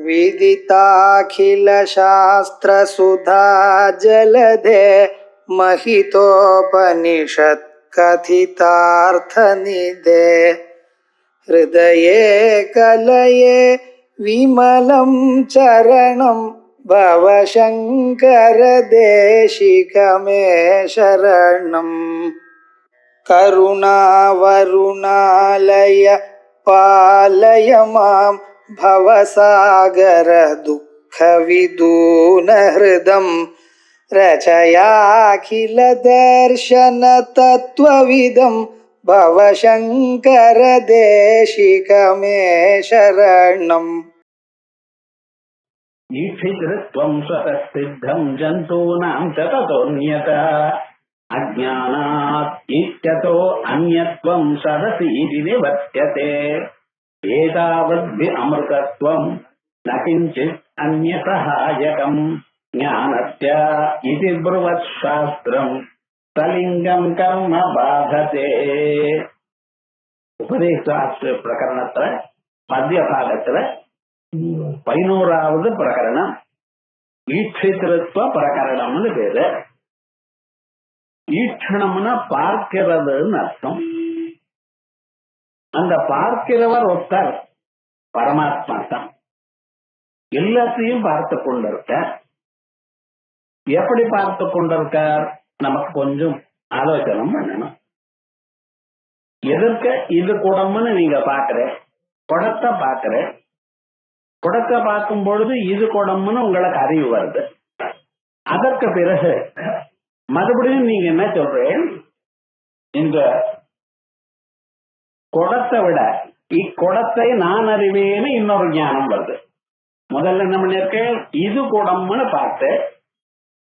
विदिताखिलशास्त्रसुधा जलधे महितोपनिषत् कथितार्थनिधे हृदये कलये विमलं चरणं भवशङ्कर देशिकमे शरणम् करुणावरुणालय पालय मां भवसागर दुःखविदूनहृदं रचयाखिल दर्शन तत्त्वविदं भवशङ्कर देशिकमे शरणम् ईक्षितृत्वं स्वतःसिद्धं जन्तूनां च ततोऽन्यतः अज्ञानात् इत्यतो अन्यत्वं सदसीति निवर्त्यते एतावद्भि अमृतत्वं न किञ्चित् अन्यसहायकम् ज्ञानस्य इति ब्रुवत् शास्त्रम् तलिङ्गं कर्म बाधते उपदेशशास्त्र प्रकरणत्र पद्यभागत्र 11வது பிரகரணம் ஈட்சித்திருத்வ பிரகரணம்னு பேரு. ஈட்சணம்னா பார்க்கிறதுன்னு அர்த்தம். அந்த பார்க்கிறவர் ஒருத்தர் பரமாத்மா தான். எல்லாத்தையும் பார்த்து கொண்டிருக்கார். எப்படி பார்த்து கொண்டிருக்கார் நமக்கு கொஞ்சம் ஆலோசனை பண்ணணும். எதற்கு இது குடம்னு நீங்க பாக்குற குடத்தை பாக்குற குடத்தை பார்க்கும் பொழுது இது குடம்னு உங்களுக்கு அறிவு வருது. அதற்கு பிறகு மறுபடியும் நீங்க என்ன சொல்றேன், இந்த குடத்தை விட இக்குடத்தை நான் அறிவேன்னு இன்னொரு ஞானம் வருது. முதல்ல என்ன பண்ணிருக்கேன், இது குடம்னு பார்த்து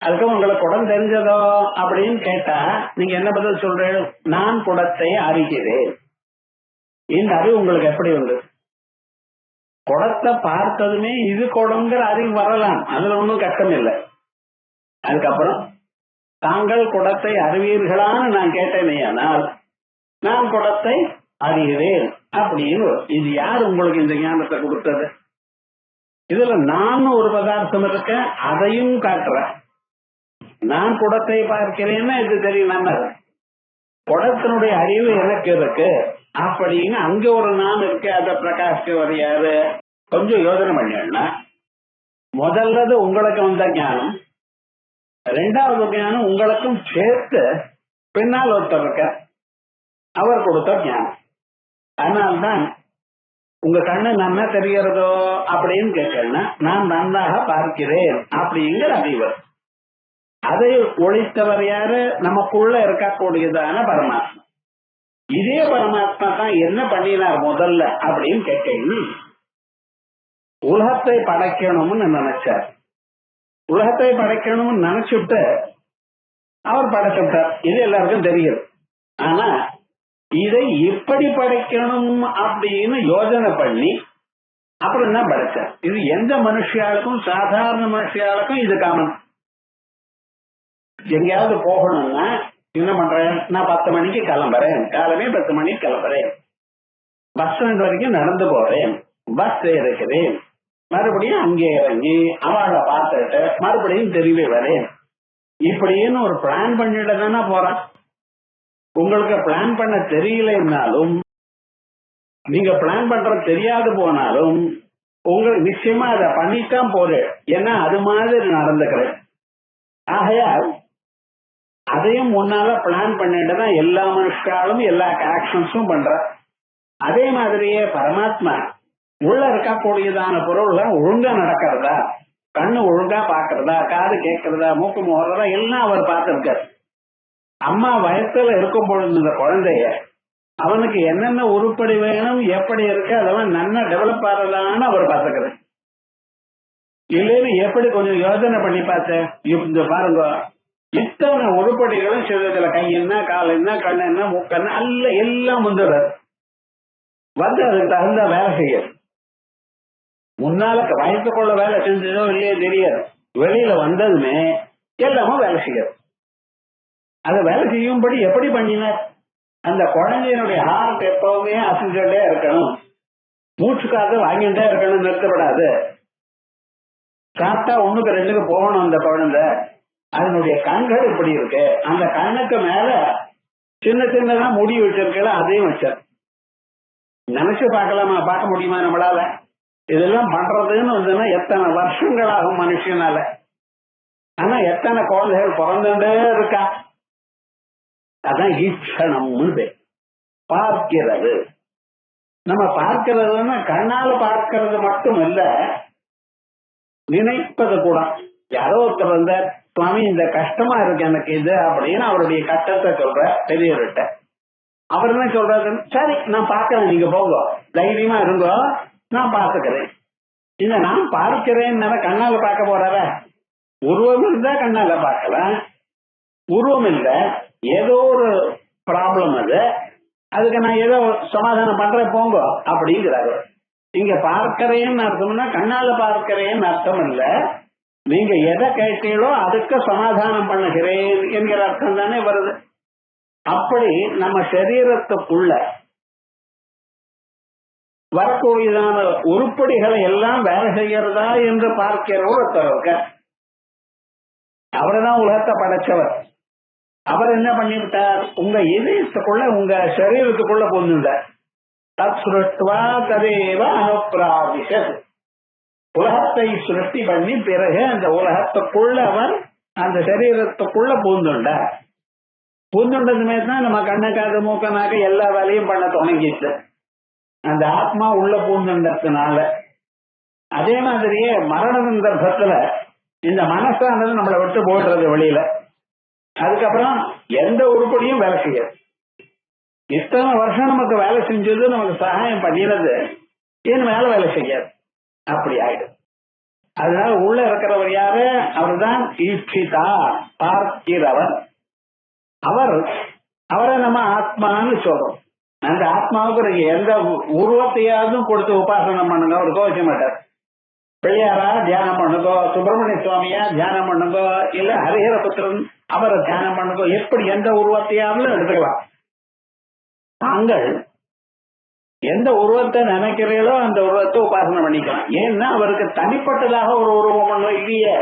அதுக்கு உங்களுக்கு குடம் தெரிஞ்சதோ அப்படின்னு கேட்டா நீங்க என்ன பதில் சொல்றேன், நான் குடத்தை அறிகிறேன். இந்த அறிவு உங்களுக்கு எப்படி வந்து, குடத்தை பார்த்ததுமே இது குடங்கிற அறிவு வரலாம், அதுல ஒன்றும் கஷ்டம் இல்லை. அதுக்கப்புறம் தாங்கள் குடத்தை அறிவீர்களான்னு நான் கேட்டேனே, ஆனால் நான் குடத்தை அறிகிறேன் அப்படின்னு. இது யார் உங்களுக்கு இந்த ஞானத்தை கொடுத்தது? இதுல நான் ஒரு பதார்த்தம் இருக்க அதையும் காட்டுறேன். நான் குடத்தை பார்க்கிறேன்னா இது தெரியும், நம்ம குடத்தினுடைய அறிவு எனக்கு இருக்கு அப்படின்னு அங்க ஒரு நான் இருக்கு. அதை பிரகாஷ்க்கு யாரு கொஞ்சம் யோசனை பண்ணா, முதல்றது உங்களுக்கு வந்த ஞானம், ரெண்டாவது ஞானம் உங்களுக்கும் சேர்த்து பின்னால் ஒருத்தர் இருக்க அவர் கொடுத்த ஞானம். அதனால்தான் உங்க கண்ணு நன்னா தெரிகிறதோ அப்படின்னு கேட்கணும்னா நான் நன்றாக பார்க்கிறேன் அப்படிங்கிற அறிவு. அதை ஒழித்தவர் யாரு, நமக்குள்ள இருக்கக்கூடியதான பரமாத்மா. இதே பரமாத்மா தான் என்ன பண்ணினார் முதல்ல அப்படின்னு கேட்டீங்கன்னா, உலகத்தை படைக்கணும்னு நினைச்சார். உலகத்தை படைக்கணும்னு நினைச்சுட்டு அவர் படைச்சுட்டார். இது எல்லாருக்கும் தெரியும். ஆனா இதை எப்படி படைக்கணும் அப்படின்னு யோஜனை பண்ணி அப்புறம் தான் படைச்சார். இது எந்த மனுஷியாளுக்கும் சாதாரண மனுஷியாளுக்கும் இது காமன். எங்கேயாவது போகணும்னா என்ன பண்றேன், நான் 10 மணிக்கு கிளம்புறேன், காலமே 10 மணிக்கு கிளம்புறேன், பஸ் ஸ்டாண்ட் வரைக்கும் நடந்து போறேன், பஸ் இருக்கிறேன், மறுபடியும் அங்கே இறங்கி அவளை பார்த்துட்டு மறுபடியும் திரும்பி வரேன், இப்படின்னு ஒரு பிளான் பண்ணிட்டு தானே போறான். உங்களுக்கு பிளான் பண்ண தெரியலன்னாலும், நீங்க பிளான் பண்ற தெரியாது போனாலும் உங்களுக்கு நிச்சயமா அதை பண்ணித்தான் போறேன். ஏன்னா அது மாதிரி நடந்துக்கிறேன். ஆகையால் அதையும் முன்னால பிளான் பண்ணிட்டு தான் எல்லா மனுஷாலும் எல்லா ஆக்ஷன்ஸும் பண்ற. அதே மாதிரியே பரமாத்மா உள்ள இருக்கக்கூடியதான பொருள்லாம் ஒழுங்கா நடக்கிறதா, கண்ணு ஒழுங்கா பாக்குறதா, காது கேட்கறதா, மூக்கு முகறதா எல்லாம் அவர் பார்த்திருக்காரு. அம்மா வயசுல இருக்கும் பொழுது இந்த குழந்தைய அவனுக்கு என்னென்ன உருப்படி வேணும், எப்படி இருக்கு, அதெல்லாம் நல்லா டெவலப் ஆறதான்னு அவர் பார்த்துக்கிறார். இல்லைன்னு எப்படி கொஞ்சம் யோசனை பண்ணி பார்த்தேன், இந்த பாருங்க இத்தனை உருப்படிகளும் சிலதுல கை என்ன, கால் என்ன, கண் என்ன, மூக்கண்ண அல்ல எல்லாம் வந்துடுறாரு. வந்து அதுக்கு தகுந்த வேலை செய்ய முன்னால வயசுக்குள்ள வேலை செஞ்சதோ இல்லையோ தெரியாது. வெளியில வந்ததுமே எல்லாமும் வேலை செய்யாது. அதை வேலை செய்யும்படி எப்படி பண்ணினார்? அந்த குழந்தையினுடைய ஹார்ட் எப்பவுமே அசைஞ்சுட்டே இருக்கணும், மூச்சுக்காக வாங்கிட்டே இருக்கணும், நிறுத்தப்படாது. சாப்பிட்டா 1க்கு 2க்கு போகணும் அந்த குழந்தை. அதனுடைய கண்கள் இப்படி இருக்கு. அந்த கண்ணுக்கு மேல சின்ன சின்னதா முடி வச்சிருக்கல அதையும் வச்சார். நினைச்சு பார்க்கலாமா? பார்க்க முடியுமா நம்மளால? இதெல்லாம் பண்றதுன்னு வந்துன்னா எத்தனை வருஷங்களாகும் மனுஷனால. ஆனா எத்தனை குழந்தைகள் பிறந்துட்டே இருக்கா. அதான் ஈக்ஷணம்னு பார்க்கிறது. நம்ம பார்க்கிறதுன்னா கண்ணால பார்க்கிறது மட்டும் இல்ல, நினைப்பது கூட. யாரோ ஒருத்தர் வந்த சுவாமி இந்த கஷ்டமா இருக்கு எனக்கு இது அப்படின்னு அவருடைய கஷ்டத்தை சொல்ற பெரியவர்கிட்ட. அவர் என்ன சொல்றாரு? சரி நான் பார்க்கிறேன், நீங்க போங்க, தைரியமா இருங்கோ, நான் பார்த்துக்கிறேன். இந்த நான் பார்க்கிறேன் கண்ணால பார்க்க போறார? உருவம் இருந்தா கண்ணால பார்க்கலாம். உருவம் இல்ல, ஏதோ ஒரு ப்ராப்ளம் அது, அதுக்கு நான் ஏதோ சமாதானம் பண்றேன் போங்க அப்படிங்கிறாரு. இங்க பார்க்கிறேன்னு அர்த்தம்னா கண்ணால பார்க்கிறேன்னு அர்த்தம் இல்ல, நீங்க எதை கேட்டீங்களோ அதுக்கு சமாதானம் பண்ணுகிறேன் என்கிற அர்த்தம் தானே வருது. அப்படி நம்ம சரீரத்துக்குள்ள வரக்கூடியதான உருப்படிகளை எல்லாம் வேலை செய்யறதா என்று பார்க்கிற ஒருத்தர் இருக்க. அவர்தான் உலகத்தை படைச்சவர். அவர் என்ன பண்ணிவிட்டார்? உங்க இதயத்துக்குள்ள உங்க சரீரத்துக்குள்ள பொண்ணுண்டார். தத் சுருஷ்டுவா ததேவ அனுப்பிராவிஷத். உலகத்தை சுருஷ்டி பண்ணி பிறகு அந்த உலகத்துக்குள்ள அவர் அந்த சரீரத்துக்குள்ள பூந்துண்டார். பூந்துண்டதுமே தான் நம்ம கண்ணு காது மூக்க நாக்க எல்லா வேலையும் பண்ண தொடங்கிட்டு அந்த ஆத்மா உள்ள பூந்துண்டதுனால. அதே மாதிரியே மரண சந்தர்ப்பத்துல இந்த மனசானது நம்மளை விட்டு போடுறது வெளியில. அதுக்கப்புறம் எந்த உருப்படியும் வேலை செய்யாது. இத்தனை வருஷம் நமக்கு வேலை செஞ்சது, நமக்கு சகாயம் பண்ணினது, ஏன் மேல வேலை செய்யாது, அப்படி ஆயிடும். அதனால உள்ள இருக்கிறவர் யாரு? அவர்தான் ஈட்சிதா, பார்க்கிறவர். அவரை நம்ம ஆத்மான்னு சொல்றோம். அந்த ஆத்மாவுக்கு நீங்க எந்த உருவத்தையாவது கொடுத்து உபாசனம் பண்ணுங்க, அவர் கோவிக்க மாட்டார். பிள்ளையாரா தியானம் பண்ணுங்கோ, சுப்பிரமணிய சுவாமியா தியானம் பண்ணுங்கோ, இல்ல ஹரிஹர புத்திரன் அவரை தியானம் பண்ணுங்கோ, எப்படி எந்த உருவத்தையாவது எடுத்துக்கலாம். தாங்கள் எந்த உருவத்தை நினைக்கிறீங்களோ அந்த உருவத்தை உபாசனை பண்ணிக்கலாம். ஏன்னா அவருக்கு தனிப்பட்டதாக ஒரு உருவம் ஒன்றும் இல்லையே.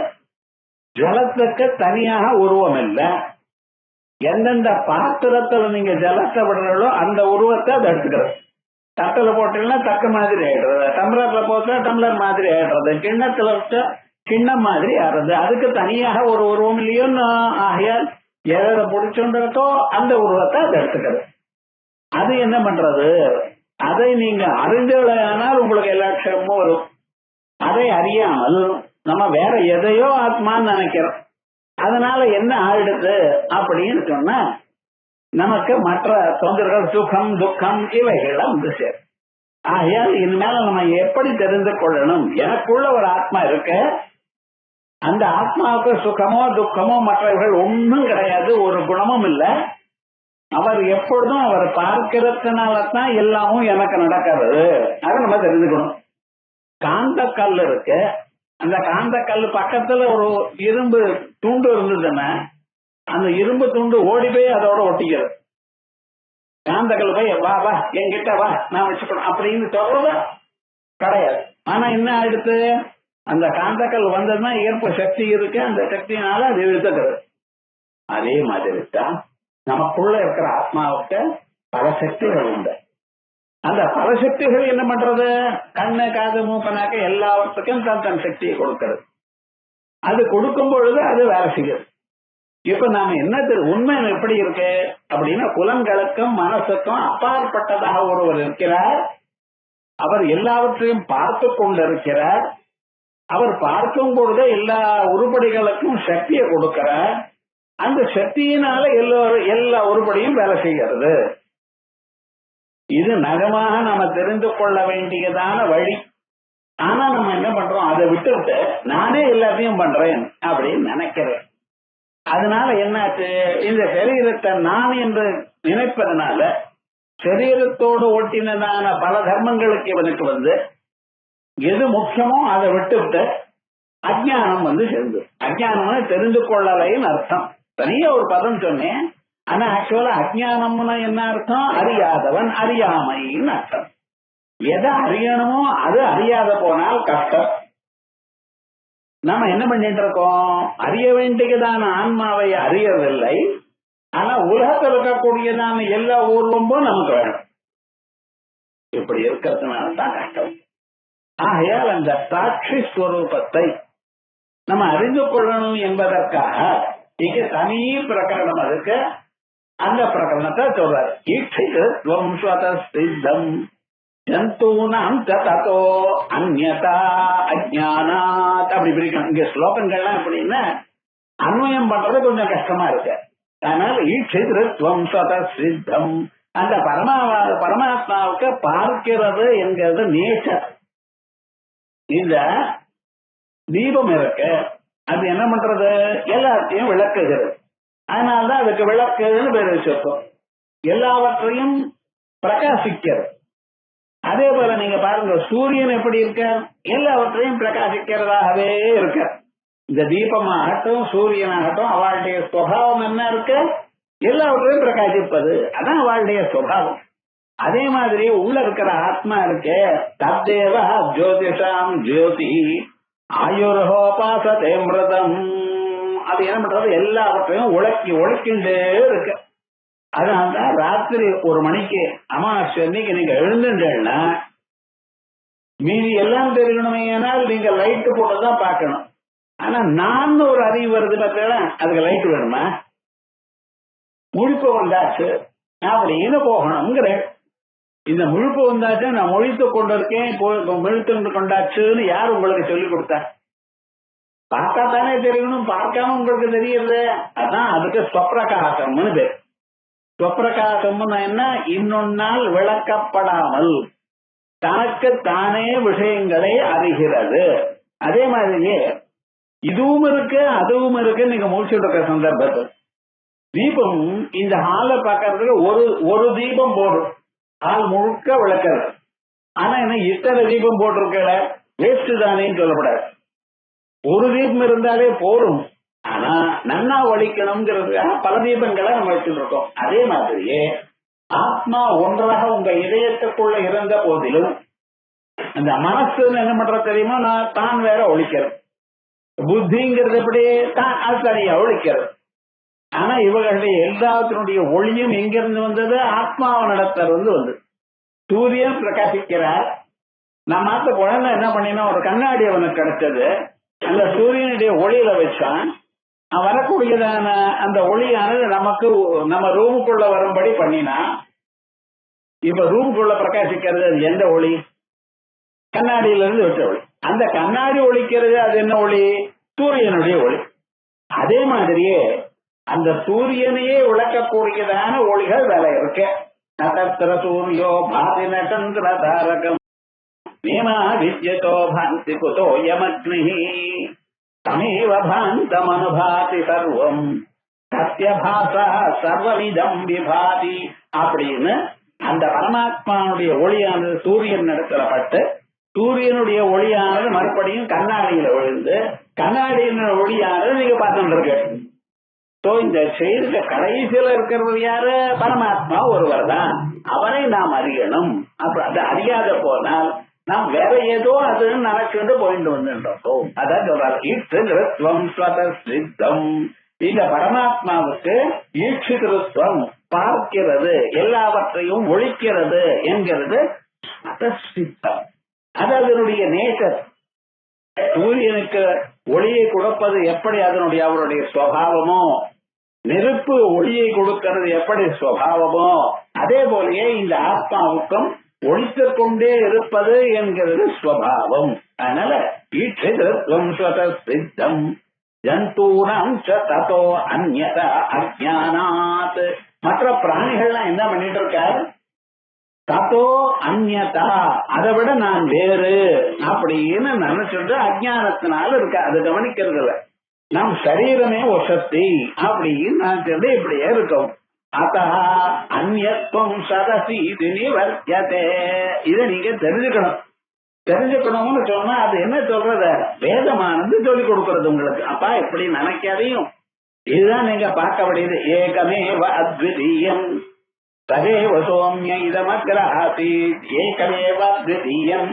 ஜலத்துக்கு தனியாக உருவம் இல்லை. எந்தெந்த பாத்திரத்துல நீங்க ஜலத்தை விடுறீங்களோ அந்த உருவத்தை அதை எடுத்துக்கிறது. தட்டில் போட்டீங்கன்னா தட்டு மாதிரி ஆயிடுறது, டம்ளர்ல போட்டா டம்ளர் மாதிரி ஆயிடுறது, கிண்ணத்துல விட்டா கிண்ணம் மாதிரி ஆடுறது. அதுக்கு தனியாக ஒரு உருவம் இல்லையோன்னு ஆகையால் எதை பிடிச்சுன்றதோ அந்த உருவத்தை அதை எடுத்துக்கிறது. அது என்ன பண்றது? அதை நீங்க அறிஞ்சலையானால் உங்களுக்கு எல்லா க்ஷேமமும் வரும். அதை அறியாமல் நம்ம வேற எதையோ ஆத்மான்னு நினைக்கிறோம். அதனால என்ன ஆயிடுது அப்படின்னு சொன்னா நமக்கு மற்ற தொந்தர்கள், சுகம் துக்கம் இவைகள்லாம் வந்து சேரும். ஆகையால் இனிமேல நம்ம எப்படி தெரிந்து கொள்ளணும்? எனக்குள்ள ஒரு ஆத்மா இருக்கு, அந்த ஆத்மாவுக்கு சுகமோ துக்கமோ மற்றவர்கள் ஒன்றும் கிடையாது, ஒரு குணமும் இல்லை. அவர் எப்பொழுதும் அவர் பார்க்கிறதுனாலதான் எல்லாமும் எனக்கு நடக்கிறது. அதை நம்ம தெரிஞ்சுக்கணும். காந்த கல் இருக்கு, அந்த காந்த கல் பக்கத்துல ஒரு இரும்பு துண்டு இருந்ததுன்னா அந்த இரும்பு துண்டு ஓடி போய் அதோட ஒட்டிக்கிறது. காந்த கல் போய் வா வா என்கிட்ட வா நான் வச்சுக்கணும் அப்படின்னு சொல்றது கிடையாது. ஆனா என்ன ஆயிடுத்து? அந்த காந்தக்கல் வந்ததுன்னா ஈர்ப்பு சக்தி இருக்கு, அந்த சக்தினால அது இழுத்துக்கிறது. அதே மாதிரி தான் நமக்குள்ள இருக்கிற ஆத்மாவுக்கு பல சக்திகள் உண்டு. அந்த பல சக்திகள் என்ன பண்றது? கண்ணு காது மூக்கனாக்க எல்லாத்துக்கும் தன் தன் சக்தியை கொடுக்கிறது. அது கொடுக்கும் பொழுது அது வேலை செய்யுது. இப்ப நாம என்ன உண்மை எப்படி இருக்கு அப்படின்னா, புலன்களுக்கும் மனசுக்கும் அப்பாற்பட்டதாக ஒருவர் இருக்கிறார். அவர் எல்லாவற்றையும் பார்த்து கொண்டிருக்கிறார். அவர் பார்க்கும் பொழுது எல்லா உருப்படிகளுக்கும் சக்தியை கொடுக்கிறார். அந்த சக்தியினால எல்லா உருப்படியும் வேலை செய்கிறது. இது நகமாக நம்ம தெரிந்து கொள்ள வேண்டியதான வழி. ஆனா நம்ம என்ன பண்றோம்? அதை விட்டுவிட்டு நானே எல்லாத்தையும் பண்றேன் அப்படின்னு நினைக்கிறேன். அதனால என்னாச்சு? இந்த சரீரத்தை நான் என்று நினைப்பதனால சரீரத்தோடு ஒட்டினதான பல தர்மங்களுக்கு இவனுக்கு வந்து எது முக்கியமோ அதை விட்டுவிட்டு அஜ்ஞானம் வந்து சேர்ந்து. அஜ்ஞானம்னு தெரிந்து கொள்ளலைன்னு அர்த்தம். தனியா ஒரு பதம் சொன்னேன். ஆனா ஆக்சுவலா அஜ்ஞானம்னு என்ன அர்த்தம்? அறியாதவன், அறியாமைன்னு அர்த்தம். எதை அறியணுமோ அது அறியாத போனால் கஷ்டம். நாம என்ன பண்ணிட்டு இருக்கோம்? அறிய வேண்டியதான ஆன்மாவை அறியவில்லை. ஆனா உலகத்தில் இருக்கக்கூடியதான எல்லா ஊர்வம்பும் நமக்கு வேணும். இப்படி இருக்கிறதுனால தான் கஷ்டம். ஆகையால் அந்த சாட்சி ஸ்வரூபத்தை நம்ம அறிந்து கொள்ளணும் என்பதற்காக இங்க தனி பிரகரணம் அதுக்கு. அந்த பிரகரணத்தை சொல்றாரு. ஈட்சிதம் ஸ்வதசித்தம் ஜந்தூனாம் ததோ அந்யதா அஜ்ஞானாத். அப்படி பிரிக்கணும். இங்க ஸ்லோகங்கள்லாம் எப்படின்னா அன்வயம் பண்றது கொஞ்சம் கஷ்டமா இருக்கு. அதனால ஈட்சிதம் ஸ்வதசித்தம் அந்த பரமாத்மாவுக்கு பார்க்கிறது என்கிறது நேச்சர். இந்த தீபம் இருக்கு, அது என்ன பண்றது? எல்லாத்தையும் விளக்குகிறது. அதனால்தான் அதுக்கு விளக்குன்னு பேர் வச்சிருக்கோம். எல்லாவற்றையும் பிரகாசிக்கிறது. அதே போல நீங்க பாருங்க, சூரியன் எப்படி இருக்க? எல்லாவற்றையும் பிரகாசிக்கிறதாகவே இருக்க. இந்த தீபமாகட்டும் சூரியனாகட்டும் அவளுடைய சுபாவம் என்ன இருக்கு? எல்லாவற்றையும் பிரகாசிப்பது. அதான் அவளுடைய சுபாவம். அதே மாதிரி உள்ள இருக்கிற ஆத்மா இருக்கே, தத்தேவ ஜோதிஷாம் ஜோதி ஆயுர்ஹோபாசதே மிருதம். அது என்ன பண்றது? எல்லாவற்றையும் உழைக்கின்றே இருக்கு. அதனால்தான் ராத்திரி 1 மணிக்கு அமாவாசை அன்னைக்கு நீங்க எழுந்துட்டேன்னா மீதி எல்லாம் தெரியணுமே. ஏனால் நீங்க லைட்டு போட்டுதான் பார்க்கணும். ஆனா நான் ஒரு அறிவு வருது பார்த்தா அதுக்கு லைட் வேணுமா? முழிப்பு வந்தாச்சு அப்படின்னு போகணுங்கிற இந்த முழுப்பு வந்தாச்சு. நான் மொழித்து கொண்டிருக்கேன், முழுத்து கொண்டாச்சுன்னு யார் உங்களுக்கு சொல்லிக் கொடுத்தா? பார்த்தா தானே தெரியணும், பார்க்காம உங்களுக்கு தெரியுது. அதான் அதுக்கு ஸ்வப்பிரகாசம்னு பேர். ஸ்வப்பிரகாசம்னு என்ன? இன்னொன்னால் விளக்கப்படாமல் தனக்கு தானே விஷயங்களை அறிகிறது. அதே மாதிரியே இதுவும் இருக்கு அதுவும் இருக்கு. நீங்க முடிச்சுட்டு இருக்க சந்தர்ப்பத்தில் தீபம் இந்த ஹாலை பார்க்கறதுக்கு ஒரு தீபம் போடும், ஹால் முழுக்க விளக்கிறது. ஆனா என்ன இத்தனை தீபம் போட்டிருக்கல, வேஸ்ட் தானேன்னு சொல்லப்படாது. ஒரு தீபம் இருந்தாலே போடும். ஆனா நன்னா ஒழிக்கணுங்கிறதுக்காக பல தீபங்களை நம்ம வச்சுட்டு இருக்கோம். அதே மாதிரியே ஆத்மா ஒன்றாக உங்க இதயத்துக்குள்ள இருந்த போதிலும் அந்த மனசு என்ன பண்ற தெரியுமா? நான் தான் வேற ஒழிக்கிறது. புத்திங்கிறது எப்படி? தான் அது தனியா ஒழிக்கிறது. ஆனா இவர்களுடைய எல்லாத்தினுடைய ஒளியும் எங்கிருந்து வந்தது? ஆத்மாவனிடத்துல வந்து சூரியன் பிரகாசிக்கிறார். நம்ம ஆத்த குழந்தை என்ன பண்ணினா ஒரு கண்ணாடி அவனுக்கு கிடைச்சது. அந்த சூரியனுடைய ஒளியில வச்சான். வரக்கூடியதான அந்த ஒளியானது நமக்கு நம்ம ரூமுக்குள்ள வரும்படி பண்ணினா. இப்ப ரூமுக்குள்ள பிரகாசிக்கிறது அது எந்த ஒளி? கண்ணாடியில இருந்து விட்ட ஒளி. அந்த கண்ணாடி ஒளிக்கிறது அது என்ன ஒளி? சூரியனுடைய ஒளி. அதே மாதிரியே அந்த சூரியனையே விளக்கக்கூடியதான ஒளிகள் வேற இருக்கு. நட்சத்திர சூரியோ பாதி நட்சத்திர தாரகம் நேமா வித்யதோ பாந்தி குதோ யமக்னி தமேவ பாந்தம் அனுபாதி சர்வம் சத்யபாசா சர்வமிதம் விபாதி அப்படின்னு அந்த பரமாத்மாவுடைய ஒளியானது சூரியன் நடத்தப்பட்டு சூரியனுடைய ஒளியானது மறுபடியும் கண்ணாடியில விழுந்து கண்ணாடியின் ஒளியானது நீங்க பார்த்துட்டு இருக்கு. இந்த செயலுக்கு கடைசியில இருக்கிறது யாரு? பரமாத்மா ஒருவர் தான். அவரை நாம் அறியணும். அப்ப அதை அறியாத போனால் நாம் வேற ஏதோ அதுன்னு நினைச்சுட்டு போயிட்டு வந்துட்டோம். அதான் சொல்றாரு ஈட்சிதம் ஸ்வதசித்தம். இந்த பரமாத்மாவுக்கு ஈட்சிதம் பார்க்கிறது, எல்லாவற்றையும் ஒழிக்கிறது என்கிறது சித்தம். அது அதனுடைய நேச்சர். சூரியனுக்கு ஒளியை கொடுப்பது எப்படி அதனுடைய அவருடைய சுவாவமோ, நெருப்பு ஒளியை கொடுக்கிறது எப்படி சுவாவமோ, அதே போலயே இந்த ஆத்மாவுக்கும் ஒழித்துக் கொண்டே இருப்பது என்கிறது சுவாவம். அதனால ஈட்சிதம் ஸ்வதசித்தம் ஜந்தூனாம் ததோ அந்யதா அஜ்ஞானாத். மற்ற பிராணிகள்லாம் என்ன பண்ணிட்டு இருக்காரு? ததோ அந்யதா, அதை விட நான் வேறு அப்படின்னு நினைச்சுட்டு அஜ்ஞானத்தினால இருக்க. அது கவனிக்கிறது இல்ல. நம் சரீரமே ஒரு சக்தி அப்படின்னு நான் சொல்லி இப்படியே இருக்கும். அத்தா அந்யத்வம் சதசி நிவர்த்தியதே. இதை நீங்க தெரிஞ்சுக்கணும்னு சொன்னா அது என்ன சொல்றது? வேதமானது சொல்லிக் கொடுக்கறது உங்களுக்கு. அப்பா இப்படி நினைக்காதையும் இதுதான் நீங்க பார்க்க வேண்டியது. ஏகமேவ அத்விதீயம் சதேவ சோம்ய இதமக்ர ஆசீத். ஏகமேவ அத்விதீயம்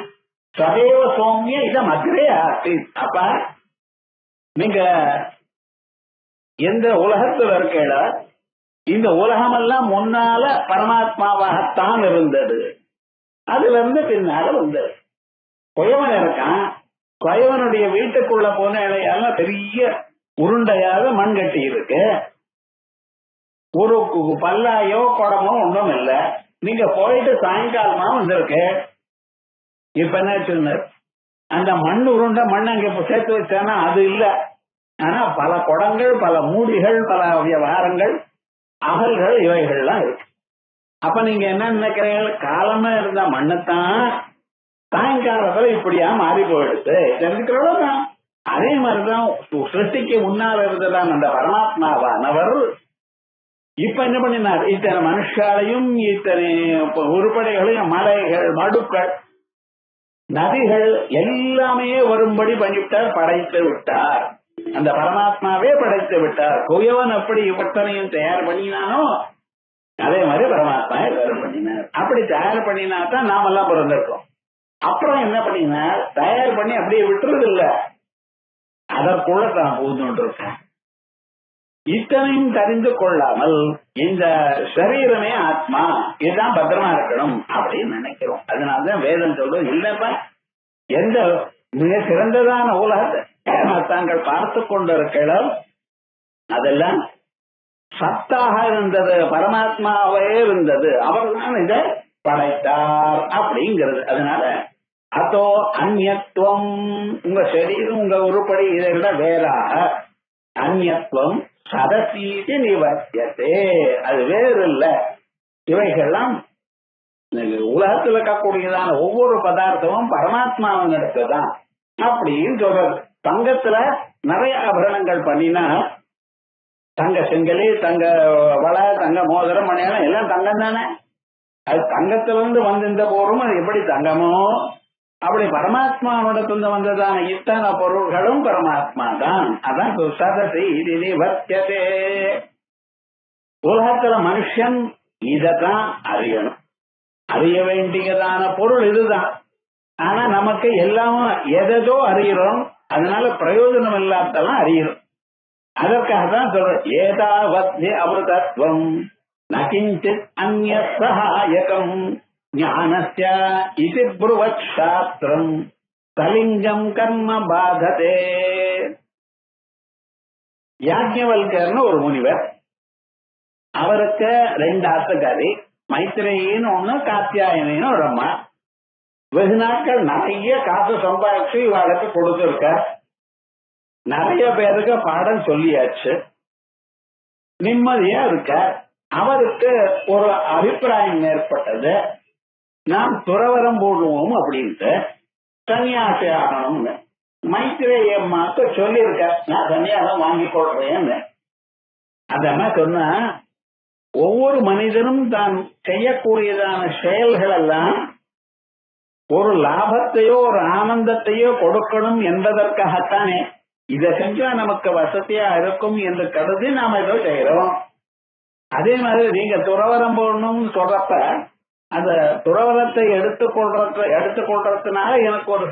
சதேவ சோம்ய இதமக்ரே ஆசீத். அப்பா நீங்க எந்த உலகத்துல இருக்கீட இந்த உலகமெல்லாம் முன்னால பரமாத்மாவாகத்தான் இருந்தது. அதுல இருந்து பின்னால வந்தது. குயவன் இருக்கான், குயவனுடைய வீட்டுக்குள்ள போன இலையால பெரிய உருண்டையாக மண் கட்டி இருக்கு. ஒரு பல்லாயோ குடமோ ஒன்றும் இல்லை. நீங்க போயிட்டு சாயங்காலமா வந்திருக்கு. இப்ப என்ன சொன்னார், அந்த மண் உருண்டை மண் அங்க சேர்த்து வச்சானா அது இல்லை. ஆனா பல குடங்கள், பல மூடிகள், பல விவகாரங்கள், அகல்கள் இவைகள்லாம் இருக்கு. அப்ப நீங்க என்ன நினைக்கிறீங்க, காலமா இருந்த மண்ணுத்தான் சாயங்காலத்துல இப்படியா மாறி போயிடுது தெரிஞ்சுக்கிறோம். அதே மாதிரிதான் சிருஷ்டிக்கு முன்னால் இருந்ததான் அந்த பரமாத்மாவானவர் இப்ப என்ன பண்ணினார், இத்தனை மனுஷாலையும் இத்தனை உருப்படைகளையும் மலைகள், மடுக்கள், நதிகள் எல்லாமே வரும்படி பண்ணிவிட்டார், படைத்து விட்டார். அந்த பரமாத்மாவே படைத்து விட்டார். குயவன் எப்படி இவத்தனையும் தயார் பண்ணினானோ அதே மாதிரி பரமாத்மா தயார் பண்ணினார். அப்படி தயார் பண்ணினாத்தான் நாமெல்லாம் பிறந்திருக்கோம். அப்புறம் என்ன பண்ணினார், தயார் பண்ணி அப்படியே விட்டுறது இல்ல, அதற்குள்ள தான் பூந்துட்டு இருக்கேன். இத்தனையும் தெரிந்து கொள்ளாமல் இந்த சரீரமே ஆத்மா, இதுதான் பத்திரமா இருக்கணும் அப்படின்னு நினைக்கிறோம். அதனாலதான் வேதம் சொல்றது, இல்லப்பா எந்த மிக சிறந்ததான உலகத்தை தாங்கள் பார்த்து கொண்டிருக்கிறோம் அதெல்லாம் சத்தாக இருந்தது, பரமாத்மாவே இருந்தது, அவர்தான் இதை படைத்தார் அப்படிங்கிறது. அதனால அதோ அந்நியத்துவம், உங்க சரீரம் உங்க உருப்படி இதை விட வேறாக அந்நியத்துவம் சதசீதி நிவர்த்தியதே, அது வேறு இல்ல. இவைகள்லாம் உலகத்தில் இருக்கக்கூடியதான ஒவ்வொரு பதார்த்தமும் பரமாத்மாவின் இடத்துதான் அப்படின்னு சொல்றது. தங்கத்துல நிறைய ஆபரணங்கள் பண்ணினா, தங்க செங்கலி, தங்க வளை, தங்க மோதிரம், மணியெல்லாம் எல்லாம் தங்கம் தானே. அது தங்கத்திலிருந்து வந்திருந்த போரும் அது எப்படி தங்கமோ அப்படி பரமாத்மாவிடத்திலிருந்து வந்ததான இத்தனை பொருள்களும் பரமாத்மா தான். அதான் சதசீதி வர்த்தியதே. உலகத்துல மனுஷன் இததான் அறியணும், அறிய வேண்டியதான பொருள் இதுதான். ஆனா நமக்கு எல்லாமும் எதோ அறிகிறோம், அதனால பிரயோஜனம் இல்லாதெல்லாம் அறிகிறோம். அதற்காக தான் சொல்ற ஏதாவத்ய அமிர்தத்வம் நகிஞ்சித் அந்நிய சகாயகம் ஞானஸ்ய இதி ப்ருவத் சாஸ்திரம் கலிங்கம் கர்ம பாததே. யாஜ்ஞவல்கர்னு ஒரு முனிவர், அவருக்கு 2 ஆத்துக்காரி, மைத்ரேயின்னு ஒண்ணு, காத்தியாயனின்னு ஒரு அம்மா. வெகு நாட்கள் நிறைய காசு சம்பாதிச்சு இவளுக்கு கொடுத்திருக்க. நிறைய பேருக்கு பாடம் சொல்லியாச்சு, நிம்மதியா இருக்க. அவருக்கு ஒரு அபிப்பிராயம் ஏற்பட்டது, நாம் துறவரம் போடுவோம் அப்படின்ட்டு சன்னியாசி ஆகணும்னு. மைத்ரேயி அம்மாக்கு சொல்லியிருக்க, நான் சன்னியாசம் வாங்கி கொள்றேன்னு. அந்த அம்மா சொன்னா, ஒவ்வொரு மனிதனும் தான் செய்யக்கூடியதான செயல்கள் எல்லாம் ஒரு லாபத்தையோ ஒரு ஆனந்தத்தையோ கொடுக்கணும் என்பதற்காகத்தானே. இதை செஞ்சா நமக்கு வசதியா இருக்கும் என்று கருதி நாம ஏதோ செய்யறோம். அதே மாதிரி நீங்க துறவரம் போடணும்னு சொல்றப்ப அந்த துறவரத்தை எடுத்துக்கொள்றதுனால எனக்கு ஒரு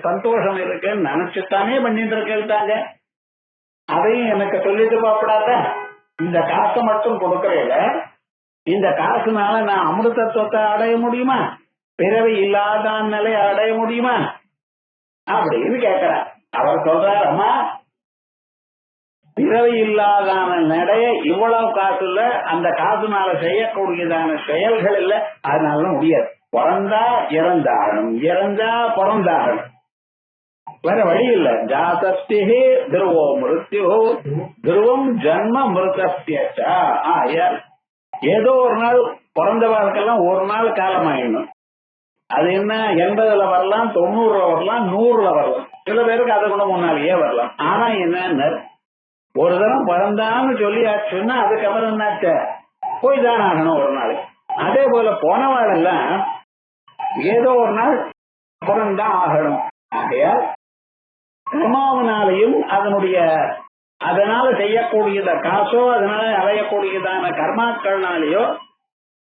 சந்தோஷம் இருக்குன்னு நினைச்சுத்தானே பண்ணிட்டு இருக்காங்க. அதையும் எனக்கு சொல்லிட்டு பாப்படாத, இந்த காசை மட்டும் கொடுக்கறேல, இந்த காசுனால நான் அமிர்தத்துவத்தை அடைய முடியுமா, பிறவி இல்லாத நிலையை அடைய முடியுமா அப்படின்னு கேட்கிறார். அவர் சொல்றார், அம்மா பிறவி இல்லாதான நடைய இவ்வளவு காசு இல்ல, அந்த காசுனால செய்யக்கூடியதான செயல்கள் இல்ல, அதனால முடியாது. பிறந்தா இறந்தாகணும், இறந்தா பிறந்தாகணும், வேற வழி இல்ல. ஜாதஸ்திஹி துருவோ மிருத்யு துருவம் ஜன்ம மிருதஸ்தியச்ச. ஏதோ ஒரு நாள் பிறந்த வாழ்க்கெல்லாம் ஒரு நாள் காலமாயிடணும். அது என்ன 80ல வரலாம், 90ல வரலாம், 100ல வரலாம், சில பேருக்கு அதை கூட முன்னாலேயே வரலாம். ஆனா என்ன, ஒரு தரம் பிறந்தான்னு சொல்லியாச்சுன்னா அதுக்கப்புறம் என்னாச்ச போய் தான் ஆகணும் ஒரு நாள். அதே போல போனவாள் எல்லாம் ஏதோ ஒரு நாள் பிறந்தான் ஆகணும். ஆகையால் கர்மாவனாலையும் அதனால செய்யக்கூடியத காசோ அதனால அடையக்கூடியதான கர்மாக்கள்னாலேயோ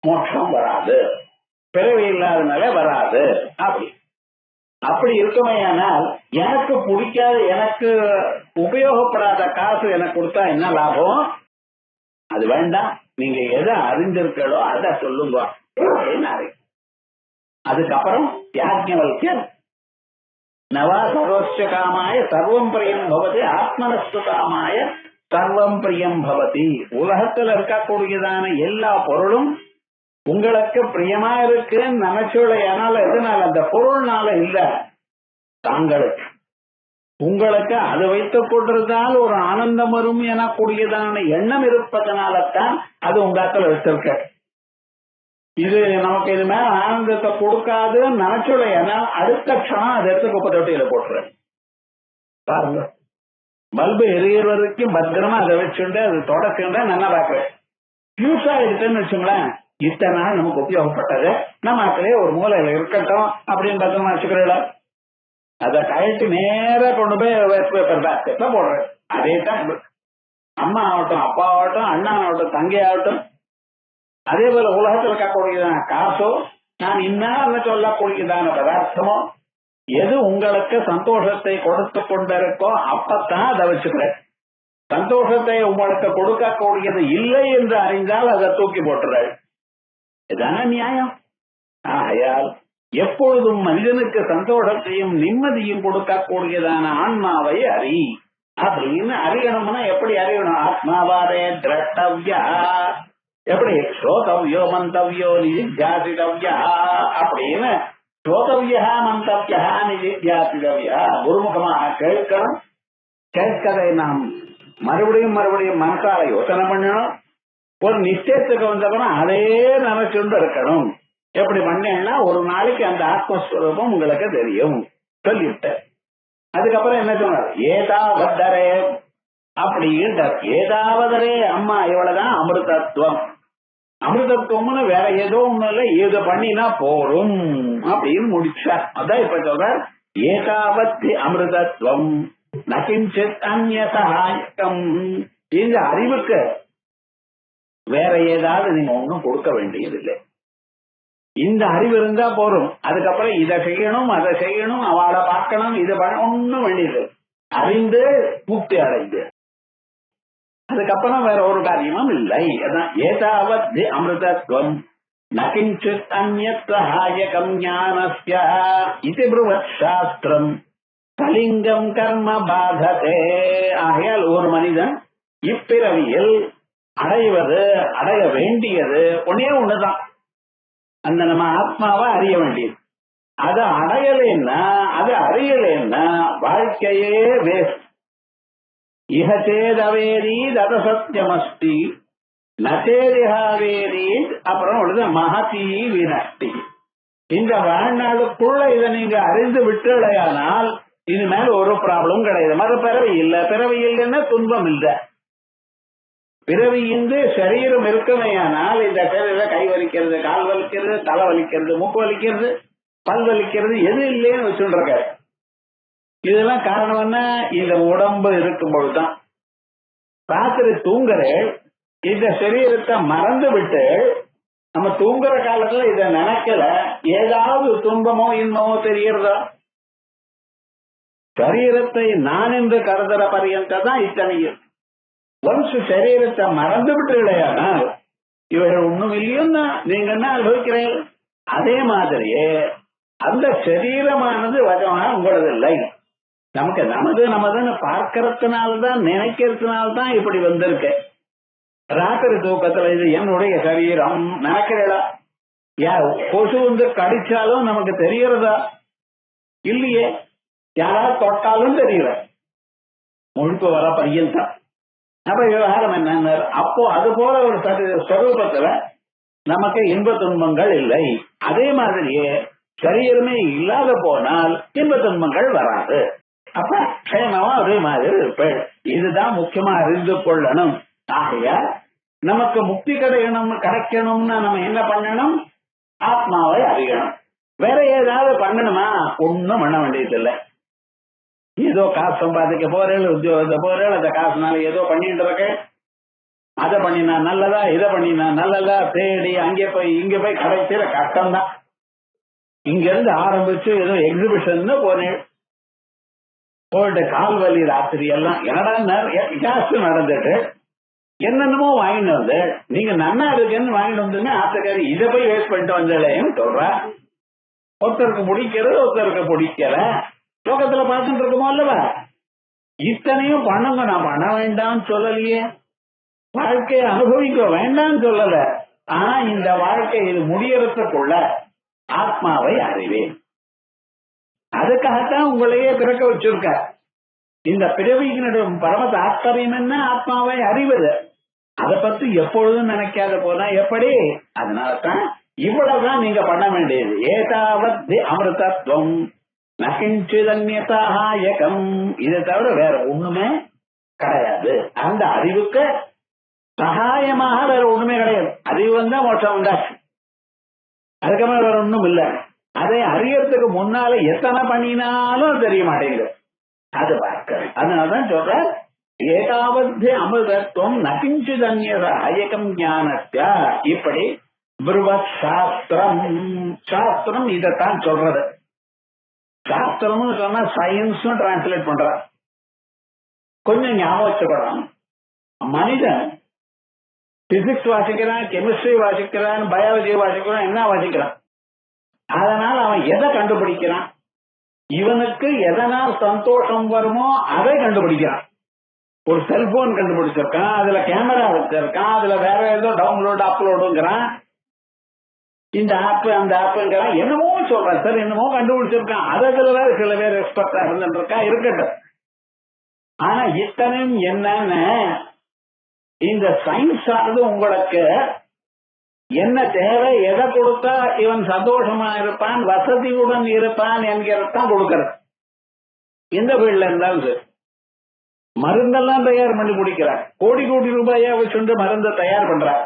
மோட்சம் வராது, பிறவி இல்லாதனால வராது. அப்படி அப்படி இருக்குமையானால் எனக்கு பிடிக்காத, எனக்கு உபயோகப்படாத காசு எனக்கு கொடுத்தா என்ன லாபம்? அது வேண்டாம், நீங்க எதை அறிந்திருக்கோ அதை சொல்லுங்க. அதுக்கப்புறம் யாஜ்ஞவல்க்யர் நவா சர்வஸ்ய காமாய சர்வம் பிரியம் பவதி ஆத்மனஸ்து காமாய சர்வம் பிரியம் பவதி. உலகத்துல இருக்கக்கூடியதான எல்லா பொருளும் உங்களுக்கு பிரியமா இருக்குன்னு நினைச்சுடையானால, எதனால? அந்த பொருள்னால இல்ல, தாங்களுக்கு உங்களுக்கு அது வைத்துக் கொண்டிருந்தால் ஒரு ஆனந்தம் வரும் எனக்கூடியதான எண்ணம் இருப்பதனால்தான் அது உங்கத்துல வச்சிருக்க. இது நமக்கு இது மேல ஆனந்தத்தை கொடுக்காதுன்னு நினைச்சுடையானா அடுத்த க்ஷணம் அதை எடுத்து குப்பை தொட்டியில போட்டுறேன். பாருங்க, பல்பு எரியற வரைக்கும் பத்திரமா அதை வச்சுட்டு அது தொடச்சுட்டு நல்லா பாக்குறேன். யூஸ் ஆயிடுச்சுன்னு வச்சுங்களேன், இத்தனை நாள் நமக்கு உபயோகப்பட்டது நம்ம அதுலயே ஒரு மூலையில இருக்கட்டும் அப்படின்னு பத்திரமா வச்சுக்கிறோம். அதை கழட்டி நேரா கொண்டு போய் வேஸ்ட் பேப்பர் பேஸ்கெட்ல போடுறேன். அதே தான் அம்மா ஆகட்டும், அப்பா ஆகட்டும், அண்ணா ஆகட்டும், தங்கை ஆகட்டும், அதே போல உலகத்தில் இருக்கக்கூடியதான காசோ, நான் இன்னால சொல்லக்கூடியதான பதார்த்தமோ, எது உங்களுக்கு சந்தோஷத்தை கொடுத்து கொண்டிருக்கோ அப்பத்தான் அதை வச்சுக்கிறேன். சந்தோஷத்தை உங்களுக்கு கொடுக்கக்கூடியது இல்லை என்று அறிந்தால் அதை தூக்கி போட்டுறாள். இதான நியாயம். ஆகையால் எப்பொழுதும் மனிதனுக்கு சந்தோஷத்தையும் நிம்மதியும் கொடுக்கக்கூடியதான ஆன்மாவை அறி அப்படின்னு அறியணும்னா எப்படி அறியணும்? ஆத்மாவாரே திரட்டவ்யா, எப்படி ஸ்ரோதவ்யோ மந்தவ்யோ நிதித்தியாசிதவ்யா அப்படின்னு ஸ்ரோதவ்யா மந்தவ்யா நிதித்தியாசிதவ்யா குருமுகமாக கேட்கணும். கேட்கதை நாம் மறுபடியும் மறுபடியும் மனசால யோசனை பண்ணணும். ஒரு நிச்சயத்துக்கு வந்தப்பறம் அதே நினைச்சுண்டு இருக்கணும். எப்படி பண்ணேன்னா ஒரு நாளைக்கு அந்த ஆத்மஸ்வரூபம் உங்களுக்கு தெரியும் சொல்லிவிட்ட. அதுக்கப்புறம் என்ன சொன்னார்? ஏதாவதரே அப்படின்றார். ஏதாவதரே அம்மா இவ்வளவுதான் அமிர்தத்துவம். அமிர்தத்துவம்னு வேற ஏதோ ஒண்ணு இல்லை, இதை பண்ணினா போரும் அப்படின்னு முடிச்சார். அதான் இப்ப சொல்றார், ஏதாவத் அமிர்தத்துவம் நகிஞ்சித் அந்நிய சகாயகம். இந்த அறிவுக்கு வேற ஏதாவது நீங்க ஒன்னும் கொடுக்க வேண்டியதில்லை. இந்த அறிவு இருந்தா போரும். அதுக்கப்புறம் இதை செய்யணும், அதை செய்யணும், அவளை பார்க்கணும், இதை பண்ண ஒன்னும் வேண்டியது. அறிந்து முக்தி அடைந்து அதுக்கப்புறம் வேற ஒரு காரியமும் இல்லை. அதான் ஏதாவது அமிர்தத்துவம் நகிஞ்சித் அந்நியத் சகாயகம் ஞானஸ்ய இதி ப்ருவத் சாஸ்திரம் கலிங்கம் கர்ம பாததே. ஆகையால் ஒரு மனிதன் இப்பிறவியில் அடைவது, அடைய வேண்டியது ஒன்னே ஒண்ணுதான், அந்த நம்ம ஆத்மாவை அறிய வேண்டியது. அது அடையலைன்னா, அது அறியலைன்னா வாழ்க்கையே வேஸ்ட். இஹச்சேதவேரீத் அத சத்தியமஸ்தி நச்சேதிஹாவேரீத் அப்புறம் மகதி வினஷ்டி. இந்த வாழ்நாளுக்குள்ள இதை நீங்க அறிந்து விட்டுடையானால் இனிமேல் ஒரு ப்ராப்ளம் கிடையாது. மறு பிறவி இல்லை. பிறவி இல்லைன்னா துன்பம் இல்லை. பிறவி இருந்து சரீரம் இருக்குமையானால் இந்த சரீரம் கை வலிக்கிறது, கால் வலிக்கிறது, தலை வலிக்கிறது, மூக்கு வலிக்கிறது, பல் வலிக்கிறது எது இல்லைன்னு வச்சுருக்க. இதெல்லாம் காரணம் என்ன? இந்த உடம்பு இருக்கும் பொழுதுதான். ராத்திரி தூங்குற இந்த சரீரத்தை மறந்து விட்டு நம்ம தூங்குற காலத்துல இதை நினைக்கல, ஏதாவது துன்பமோ இன்பமோ தெரியறதா? சரீரத்தை நான் என்று கருதுற பரியந்தான் இத்தனையும். ஒன்ஸ் சரீரத்தை மறந்து விட்டு இல்லையானால் இவர்கள் ஒண்ணும் இல்லையோன்னா நீங்க என்ன அனுபவிக்கிறீர்கள்? அதே மாதிரியே அந்த சரீரமானது வஜமான உங்களது இல்லை. நமக்கு நமதுன்னு பார்க்கறதுனால்தான், நினைக்கிறதுனால்தான் இப்படி வந்திருக்கு. ராத்திரி தூக்கத்துல இது என்னுடைய சரீரம் நினைக்கிறீங்களா? யார் கொசு வந்து கடிச்சாலும் நமக்கு தெரியறதா? இல்லையே. யாராவது தொட்டாலும் தெரியல. முழுக்க வர பரியந்தான். அப்ப விவகாரம் என்ன? அப்போ அது போல ஒரு ஸ்வரூபத்துல நமக்கு இன்ப துன்பங்கள் இல்லை. அதே மாதிரியே சரீரமே இல்லாத போனால் இன்ப துன்பங்கள் வராது. அப்ப க்ஷேமமா அதே மாதிரி இருப்பேன். இதுதான் முக்கியமா அறிந்து கொள்ளணும். ஆகையால் நமக்கு முக்தி கிடைக்கணும்னா நம்ம என்ன பண்ணணும்? ஆத்மாவை அறியணும். வேற ஏதாவது பண்ணணுமா? ஒன்னும் பண்ண வேண்டியதில்லை. ஏதோ காசு சம்பாதிக்க போறேன், உத்தியோகத்தை போறேன், அந்த காசுனால ஏதோ பண்ணிட்டு இருக்க, அதை பண்ணினா நல்லதா, இதை பண்ணினா நல்லதா தேடி அங்கே போய் இங்க போய் கடைசியில கஷ்டம்தான். இங்க இருந்து ஆரம்பிச்சு ஏதோ எக்ஸிபிஷன் போனேன். போயிட்டு கால் வலி ராத்திரி எல்லாம் என்னடா ஜாஸ்தி நடந்துட்டு என்னென்னமோ வாங்கிட்டு வந்து நீங்க நன்னா இருக்குன்னு வாங்கிட்டு வந்துன்னு ஆத்துக்காரி இதை போய் வேஸ்ட் பண்ணிட்டு வந்தேன்னு சொல்ற. ஒருத்தருக்கு பிடிக்கிறது ஒருத்தருக்கு பிடிக்கல. லோகத்துல பார்த்துட்டு இருக்குமோ அல்லவா? இத்தனையும் பண்ணுங்க, நான் பண்ண வேண்டாம்னு சொல்லலையே. வாழ்க்கையை அனுபவிக்க வேண்டாம்னு சொல்லல. ஆனா இந்த வாழ்க்கை இது முடியறதுக்குள்ள ஆத்மாவை அறிவேன். அதுக்காகத்தான் உங்களையே பிறக்க வச்சிருக்க. இந்த பிறவியினுடைய பரம தாத்பரியம் என்ன? ஆத்மாவை அறிவது. அதை பத்தி எப்பொழுதும் நினைக்காத போனா எப்படி? அதனாலதான் இவ்வளவுதான் நீங்க பண்ண வேண்டியது. ஏதாவது அமிர்தத்துவம் நகிஞ்சிதன்யதாயகம், இதை தவிர வேற ஒண்ணுமே கிடையாது. அந்த அறிவுக்கு சகாயமாக வேற ஒண்ணுமே கிடையாது. அறிவு வந்தா மோட்சம் உண்டாச்சு, அதுக்கப்புறம் வேற ஒண்ணும் இல்லை. அதை அறியறதுக்கு முன்னால எத்தனை பண்ணினாலும் தெரிய மாட்டேங்குது. அது பார்க்க அதனாலதான் சொல்ற ஏதாவது அமிர்தத்துவம் நகிஞ்சிதன்யதாயகம் ஞானத்யா. இப்படி பிருவத் சாஸ்திரம், சாஸ்திரம் இதைத்தான் சொல்றது. சாஸ்திரம்னு சொன்னா சயின்ஸ் டிரான்ஸ்லேட் பண்ற. கொஞ்சம் ஞாபகம் வச்சுக்கணும், மனிதன் பிசிக்ஸ் வாசிக்கிறான், கெமிஸ்ட்ரி வாசிக்கிறான், பயாலஜி வாசிக்கிறான், என்ன வாசிக்கிறான். அதனால அவன் எதை கண்டுபிடிக்கிறான்? இவனுக்கு எதனால் சந்தோஷம் வருமோ அதை கண்டுபிடிக்கிறான். ஒரு செல்போன் கண்டுபிடிச்சிருக்கான், அதுல கேமரா வச்சிருக்கான், அதுல வேற ஏதோ டவுன்லோடு அப்லோடுங்கிறான், இந்த ஆப் அந்த ஆப்புங்கிறான், என்னமோ சொல்றான் சார், என்னமோ கண்டுபிடிச்சிருக்கான். அதுல வேற சில பேர் எக்ஸ்பர்ட்டா இருந்துருக்கா, இருக்கட்டும். ஆனா இத்தனையும் என்னன்னு இந்த சயின்ஸ் ஆனது உங்களுக்கு என்ன தேவை, எதை கொடுத்தா இவன் சந்தோஷமா இருப்பான், வசதியுடன் இருப்பான் என்கிறதான் கொடுக்கறது. எந்த ஃபீல்ட்ல இருந்தாலும் சரி. மருந்தெல்லாம் தயார் பண்ணி குடிக்கிறார், கோடி கோடி ரூபாயா வச்சுட்டு மருந்தை தயார் பண்றார்.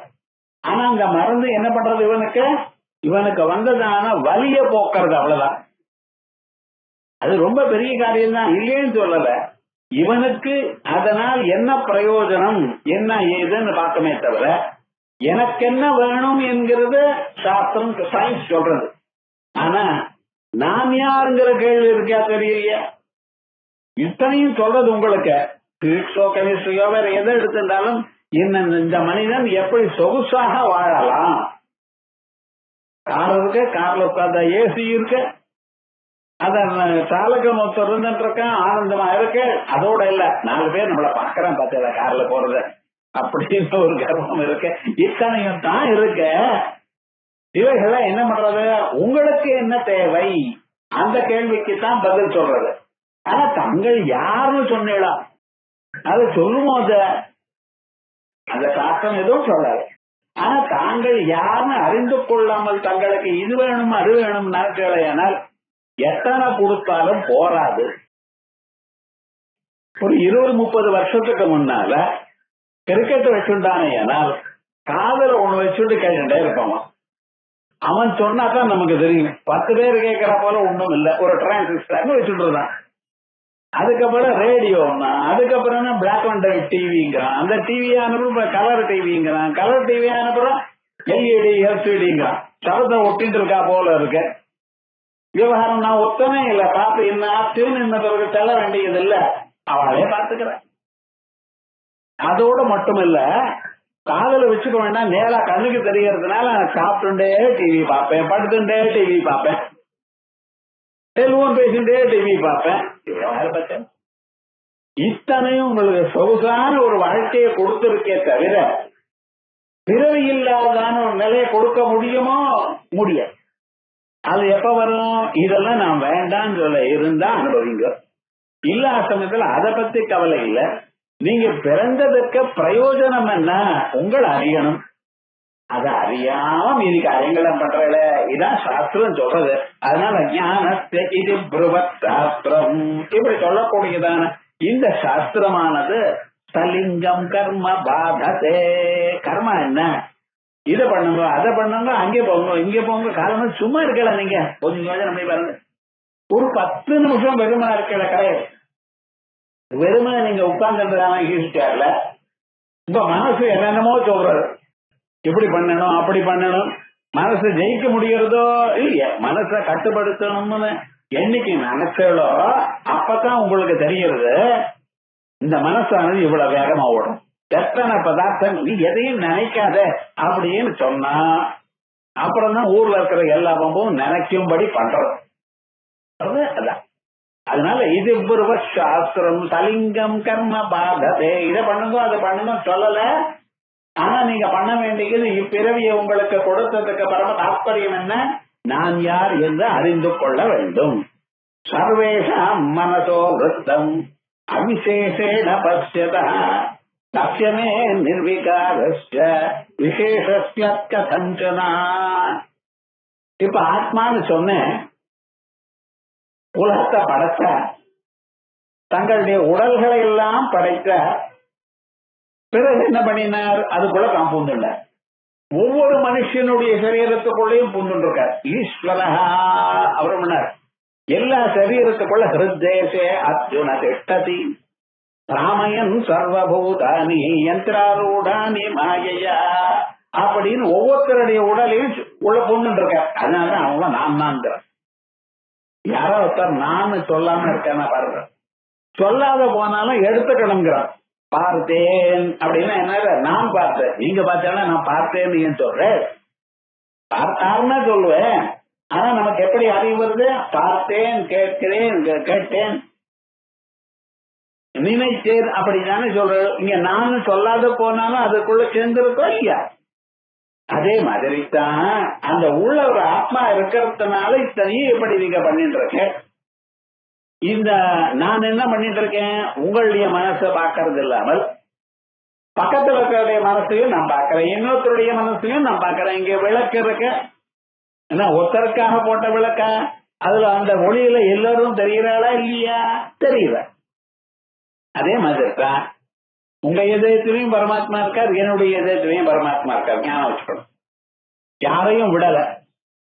ஆனா அந்த மருந்து என்ன பண்றது? இவனுக்கு வந்ததான வலிய போக்குறது, அவ்வளவுதான். அது ரொம்ப பெரிய காரியம் தான், இல்லைன்னு சொல்லல. இவனுக்கு அதனால் என்ன பிரயோஜனம், என்ன ஏதுன்னு பார்க்கமே தவிர எனக்கு என்ன வேணும் என்கிறது சாஸ்திரம் சயின்ஸ் சொல்றது. ஆனா நான் யாருங்கிற கேள்வி இருக்கா தெரியலையா? இத்தனையும் சொல்றது உங்களுக்கு. பிசிக்ஸோ கெமிஸ்ட்ரியோ வேற எதை எடுத்திருந்தாலும் இந்த மனிதன் எப்படி சொகுசாக வாழலாம். கார் இருக்கு, கார்ல உட்கார்ந்த ஏசி இருக்கு, அத சாலகம் ஒருத்தர் இருந்துருக்கான், ஆனந்தமா இருக்கு. அதோட இல்ல, 4 பேர் நம்மளை பாக்குறான் பார்த்தா கார்ல போறது அப்படின்னு ஒரு கர்வம் இருக்கு. இத்தனையும் தான் இருக்க. இவைகளை என்ன பண்றது? உங்களுக்கு என்ன தேவை அந்த கேள்விக்கு தான் பதில் சொல்றது. ஆனா தங்கள் யாருன்னு சொன்னீங்களா அது சொல்லுமோ, அந்த சாஸ்திரம் எதுவும் சொல்லாது. ஆனா தாங்கள் யாருன்னு அறிந்து கொள்ளாமல் தங்களுக்கு இது வேணும் அது வேணும் நாட்களையானால் எத்தனை கொடுத்தாலும் போராது. ஒரு 20-30 வருஷத்துக்கு முன்னால கிரிக்கெட் வச்சுட்டானே, ஆனால் காதல ஒண்ணு வச்சுட்டு கேட்டுட்டே இருப்பான். அவன் சொன்னாதான் நமக்கு தெரியும். 10 பேர் கேட்கிற போல ஒண்ணும் இல்ல. ஒரு டிரான்சிஸ்டர் வச்சுட்டு இருந்தான். அதுக்கப்புறம் ரேடியோன்னா, அதுக்கப்புறம் பிளாக் அண்ட் ஒயிட் டிவிங்கிறான், அந்த டிவி அனுப்புறம் கலர் டிவிங்கிறான், கலர் டிவி அனுப்புறம் எல்இடி எல்சிடிங்கிறான். சரத்தை ஒட்டிட்டு இருக்கா போல இருக்கு. விவகாரம் நான் ஒத்தனே இல்ல, பார்த்து என்ன ஆச்சுன்னு இன்னொரு செல்ல வேண்டியது இல்ல, அவளே பார்த்துக்கிறேன். அதோட மட்டும் இல்ல, காதல வச்சுக்க வேண்டாம், நேரா கண்ணுக்கு தெரியறதுனால சாப்பிட்டுட்டே டிவி பார்ப்பேன், படுத்துட்டே டிவி பார்ப்பேன், செல்போன் பேசிட்டே டிவி பார்ப்பேன். இத்தனையும் உங்களுக்கு சொகுசான ஒரு வாழ்க்கையை கொடுத்திருக்கே தவிர பிறவி இல்லாதான ஒரு நிலையை கொடுக்க முடியுமோ? முடியாது. அது எப்ப வரும்? இதெல்லாம் நான் வேண்டான்னு சொல்ல இருந்தா அனுபவிங்க. இல்லாத சமயத்துல அதை பத்தி கவலை இல்லை. நீங்க பிறந்ததுக்கு பிரயோஜனம் என்ன உங்களை அறியணும். அதை அறியாம மீதி காரியங்களை பண்றல, இதான் சாஸ்திரம் சொல்றது. அதனால ஞானத்தை இது பிருவத் சாஸ்திரம் இப்படி சொல்லக்கூடியதான இந்த சாஸ்திரமானது சலிங்கம் கர்ம பாததே. கர்மா என்ன? இதை பண்ணுங்க, அதை பண்ணுங்க, அங்கே போங்க, இங்க போங்க. காலம் சும்மா இருக்கல. நீங்க கொஞ்சம் யோஜனை பாருங்க. ஒரு 10 நிமிஷம் வெறுமனா இருக்கல கிடையாது. வெறுமனை நீங்க உட்கார்ந்துருந்தாங்க ஈஸ்டர்ல உங்க மனசு என்னென்னமோ சொல்றது. இப்படி பண்ணணும், அப்படி பண்ணணும். மனசு ஜெயிக்க முடியறதோ இல்லையா? மனசை கட்டுப்படுத்தணும்னு என்னைக்கு நினைச்சாலோ அப்பதான் உங்களுக்கு தெரியறது இந்த மனசானது இவ்வளவு வேகமா ஓடும். எத்தனை பதார்த்தம் நீ எதையும் நினைக்காத அப்படின்னு சொன்னா அப்புறம் தான் ஊர்ல இருக்கிற எல்லா பம்பும் நினைக்கும்படி பண்றது. அதான் அதனால இது பூர்வ சாஸ்திரம் சலிங்கம் கர்ம பாததே. இதை பண்ணுங்க அதை பண்ணுங்க சொல்லல. ஆனா நீங்க பண்ண வேண்டியது இப்பிறவியை உங்களுக்கு கொடுத்ததுக்கு பரம தாற்பயம் என்ன? நான் யார் என்று அறிந்து கொள்ள வேண்டும். சர்வேஷாம் மனசோ விருத்தம் அவிசேஷேண பஷ்யதா தஸ்யமே நிர்விகாரஸ்ய விசேஷஸ்ய கதஞ்சனா. இப்ப ஆத்மான்னு சொன்னேன். உலகத்தை படைத்த தங்களுடைய உடல்களை எல்லாம் படைத்த பிறகு என்ன பண்ணினார்? அதுக்குள்ள தான் பூந்துண்டார். ஒவ்வொரு மனுஷனுடைய சரீரத்துக்குள்ளேயும் பூந்துருக்கார் ஈஸ்வரஹா. அவர் பண்ணார் எல்லா சரீரத்துக்குள்ள ஹிருத்தேசே அர்ஜுன திஷ்டதி ராமயன் சர்வபூதானி யந்திராரூடானி மாயையா அப்படின்னு ஒவ்வொருத்தருடைய உடலையும் உள்ள பூந்துட்டு இருக்கார். அதனாலதான் அவங்க நான் யாரோ ஒருத்தர் நான் சொல்லாம இருக்கான பாருங்க. சொல்லாத போனாலும் எடுத்துக்கணுங்கிறார். பார்த்தேன் அப்படின்னா என்ன? நான் பார்த்தேன். நீங்க பார்த்தேன்னா நான் பார்த்தேன்னு ஏன் சொல்றேன்? பார்த்தாருன்னா சொல்லுவேன். ஆனா நமக்கு எப்படி அறிவு வருது? பார்த்தேன், கேட்கிறேன், கேட்டேன், நினைத்தேன் அப்படித்தானே சொல்ற. இங்க நான் சொல்லாத போனாலும் அதுக்குள்ள சேர்ந்திருக்கோம் இல்லையா? அதே மாதிரி தான் அந்த உள்ள ஒரு ஆத்மா இருக்கிறதுனால இத்தனையும் எப்படி நீங்க பண்ணிட்டு இருக்க. இந்த நான் என்ன பண்ணிட்டு இருக்கேன்? உங்களுடைய மனசை பாக்குறது இல்லாமல் பக்கத்துல இருக்கிற மனசையும் நான் பாக்குறேன், இன்னொருத்தருடைய மனசையும் நான் பாக்குறேன். இங்க விளக்கு இருக்க என்ன ஒருத்தருக்காக போட்ட விளக்க? அதுல அந்த ஒளியில எல்லாரும் தெரியறாளா இல்லையா? தெரியல. அதே மாதிரி தான் உங்க இதயத்திலையும் பரமாத்மா இருக்கார், என்னுடைய இதயத்திலையும் பரமாத்மா இருக்கார். ஞானம் வச்சுக்கணும். யாரையும் விடல.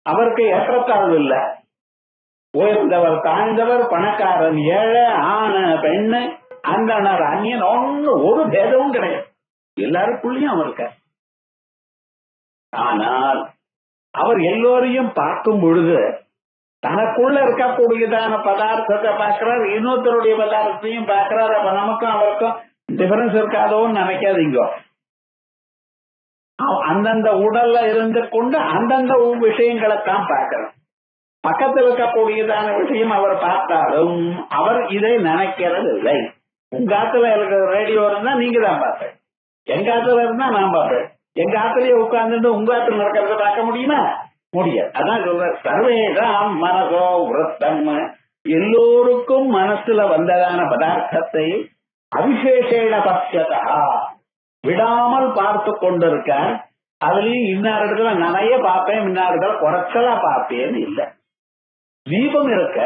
அவருக்கு ஏற்றத்தாழ்வு இல்ல. உயர்ந்தவர் தாழ்ந்தவர், பணக்காரன் ஏழை, ஆண் பெண்ணு, அந்தனர் அந்நியன், ஒரு பேதமும் கிடையாது. எல்லாருக்குள்ளயும் அவர் இருக்கார். ஆனால் அவர் எல்லோரையும் பார்க்கும் பொழுது தனக்குள்ள இருக்கக்கூடியதான பதார்த்தத்தை பார்க்கிறார், இன்னொருத்தருடைய பதார்த்தத்தையும் பார்க்கிறார். அப்ப நமக்கும் அவருக்கும் டிஃபரன்ஸ் இருக்காதோன்னு நினைக்காதீங்க. அந்தந்த உடல்ல இருந்து கொண்டு அந்தந்த விஷயங்களைத்தான் பார்க்கிறோம். பக்கத்தில் இருக்கக்கூடியதான விஷயம் அவர் பார்த்தாலும் அவர் இதை நினைக்கிறது இல்லை. உங்க ஆத்துல இருக்கிற ரேடியோ இருந்தா நீங்க தான் பார்ப்பேன், எங்க ஆத்துல இருந்தா நான் பார்ப்பேன். எங்க ஆத்திலேயே உட்கார்ந்துட்டு உங்க ஆத்துல நடக்கிறத பார்க்க முடியுமா? முடியாது. அதான் சொல்ற சர்வேஷாம் மனசோ விருத்தம். எல்லோருக்கும் மனசுல வந்ததான பதார்த்தத்தை அவிசேஷேண பஷ்யதா விடாமல் பார்த்து கொண்டிருக்க. அதுலயும் இன்னார் இடத்துல நிறைய பார்ப்பேன், இன்னார் இடத்துல குறைச்சலா பார்ப்பேன்னு இல்லை. தீபம் இருக்க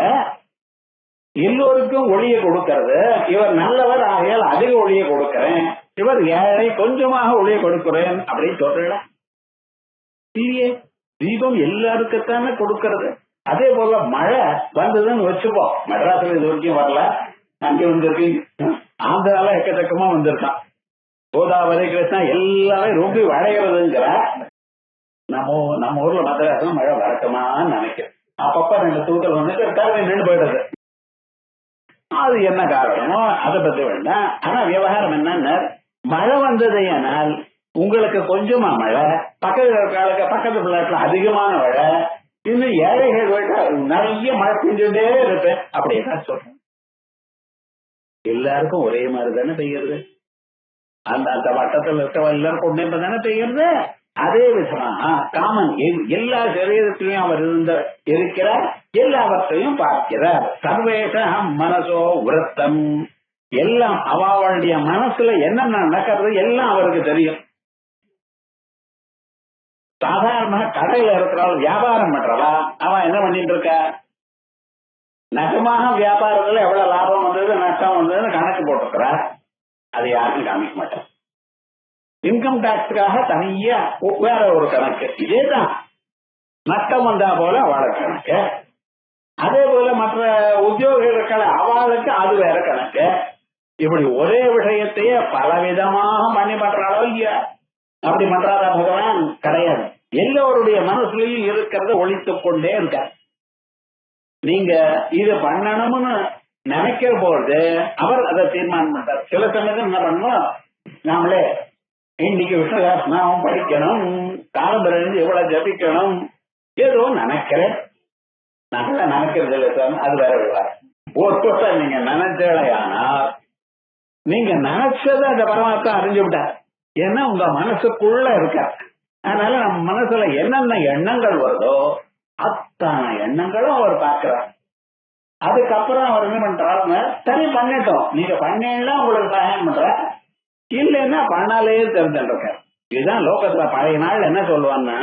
எல்லோருக்கும் ஒளியை கொடுக்கிறது. இவர் நல்லவர் ஆகையால் அதிக ஒளியை கொடுக்கிறேன், இவர் ஏழை கொஞ்சமாக ஒளியை கொடுக்கிறேன் அப்படின்னு சொல்றீங்களா? இல்லையே. தீபம் எல்லாருக்குத்தானே கொடுக்கறது. அதே போல மழை வந்ததுன்னு வச்சுப்போம். மெட்ராஸ்ல இது வரைக்கும் வரல, அங்க வந்திருக்கு, ஆந்திரால எக்கச்சக்கமா வந்திருக்கான். கோதாவரி கிருஷ்ணா எல்லாமே ரொம்ப வளைகிறதுங்கிற. நம்ம ஊர்ல மദ്രാസിல மழை வரட்டுமான்னு நினைக்கிறேன். அப்பப்ப ரெண்டு தூக்கல் வந்துட்டு கருவை நின்று போயிடுது. அது என்ன காரணமோ அதை பத்தி வேண்டாம். ஆனா விவகாரம் என்னன்னு, மழை வந்தது ஆனால் உங்களுக்கு கொஞ்சமா மழை, பக்கத்து பிள்ளைல அதிகமான மழை, இன்னும் ஏழைகள் வீட்டு நிறைய மழை பெஞ்சுட்டே இருப்பேன் அப்படிதான் சொல்றேன். எல்லாருக்கும் ஒரே மாதிரி தானே பெய்யுறது. அந்த வட்டத்தில் இருக்க எல்லாரும் கொண்டு தானே பெய்யுறது. அதே விதமா காமன் எல்லா சரீரத்திலையும் அவர் இருக்கிறார், எல்லாவற்றையும் பார்க்கிறார். சர்வேஷம் மனசோ விருத்தம். எல்லாம் அவளுடைய மனசுல என்னென்ன நடக்கிறது எல்லாம் அவருக்கு தெரியும். சாதாரண கடையில இருக்கிறாள், வியாபாரம் பண்றவா, அவன் என்ன பண்ணிட்டு இருக்க? நகமாக வியாபாரத்துல எவ்வளவு லாபம் வந்தது நஷ்டம் வந்ததுன்னு கணக்கு போட்டிருக்கிறா. அது யாருக்கும் காமிக்க மாட்டேன். இன்கம் டாக்ஸுக்காக தனியா வேற ஒரு கணக்கு. இதேதான் நஷ்டம் வந்தா போல அவளுக்கு கணக்கு. அதே போல மற்ற உத்தியோகிகள் அவளுக்கு அது வேற கணக்கு. இப்படி ஒரே விஷயத்தையே பலவிதமாக பண்ணி பண்றாளோ இல்லையா? அப்படி பண்றாரா பகவான்? கிடையாது. எல்லோருடைய மனசுலயும் இருக்கிறத ஒழித்துக் கொண்டே இருக்க. நீங்க இது பண்ணணும்னு நினைக்கிற போது அவர் அதை தீர்மானம் பண்றார். சில சமயத்தில் என்ன பண்ணுவோம், நாமளே இன்னைக்கு விஸ்வநாமம் படிக்கணும், காலம்பரம் எவ்வளவு ஜபிக்கணும், ஏதோ நினைக்கிறேன். நல்லா நினைக்கிறது இல்லை சார், அது வேற விவகாரம். ஒரு நீங்க நினைச்சலையானா நீங்க நினைச்சதை அந்த பரமாத்மா அறிஞ்சு விட்டார். ஏன்னா உங்க மனசுக்குள்ள இருக்க. அதனால நம்ம மனசுல என்னென்ன எண்ணங்கள் வருதோ அத்தனை எண்ணங்களும் அவர் பார்க்கிறார். அதுக்கப்புறம் அவர் என்ன பண்றாருன்னு சரி பண்ணிட்டோம், நீங்க பண்ணா உங்களுக்கு சகாயம் பண்ற, இல்லைன்னா பண்ணாலே தெரிஞ்சுருக்க. இதுதான் லோகத்துல பழைய நாள் என்ன சொல்லுவான்னா,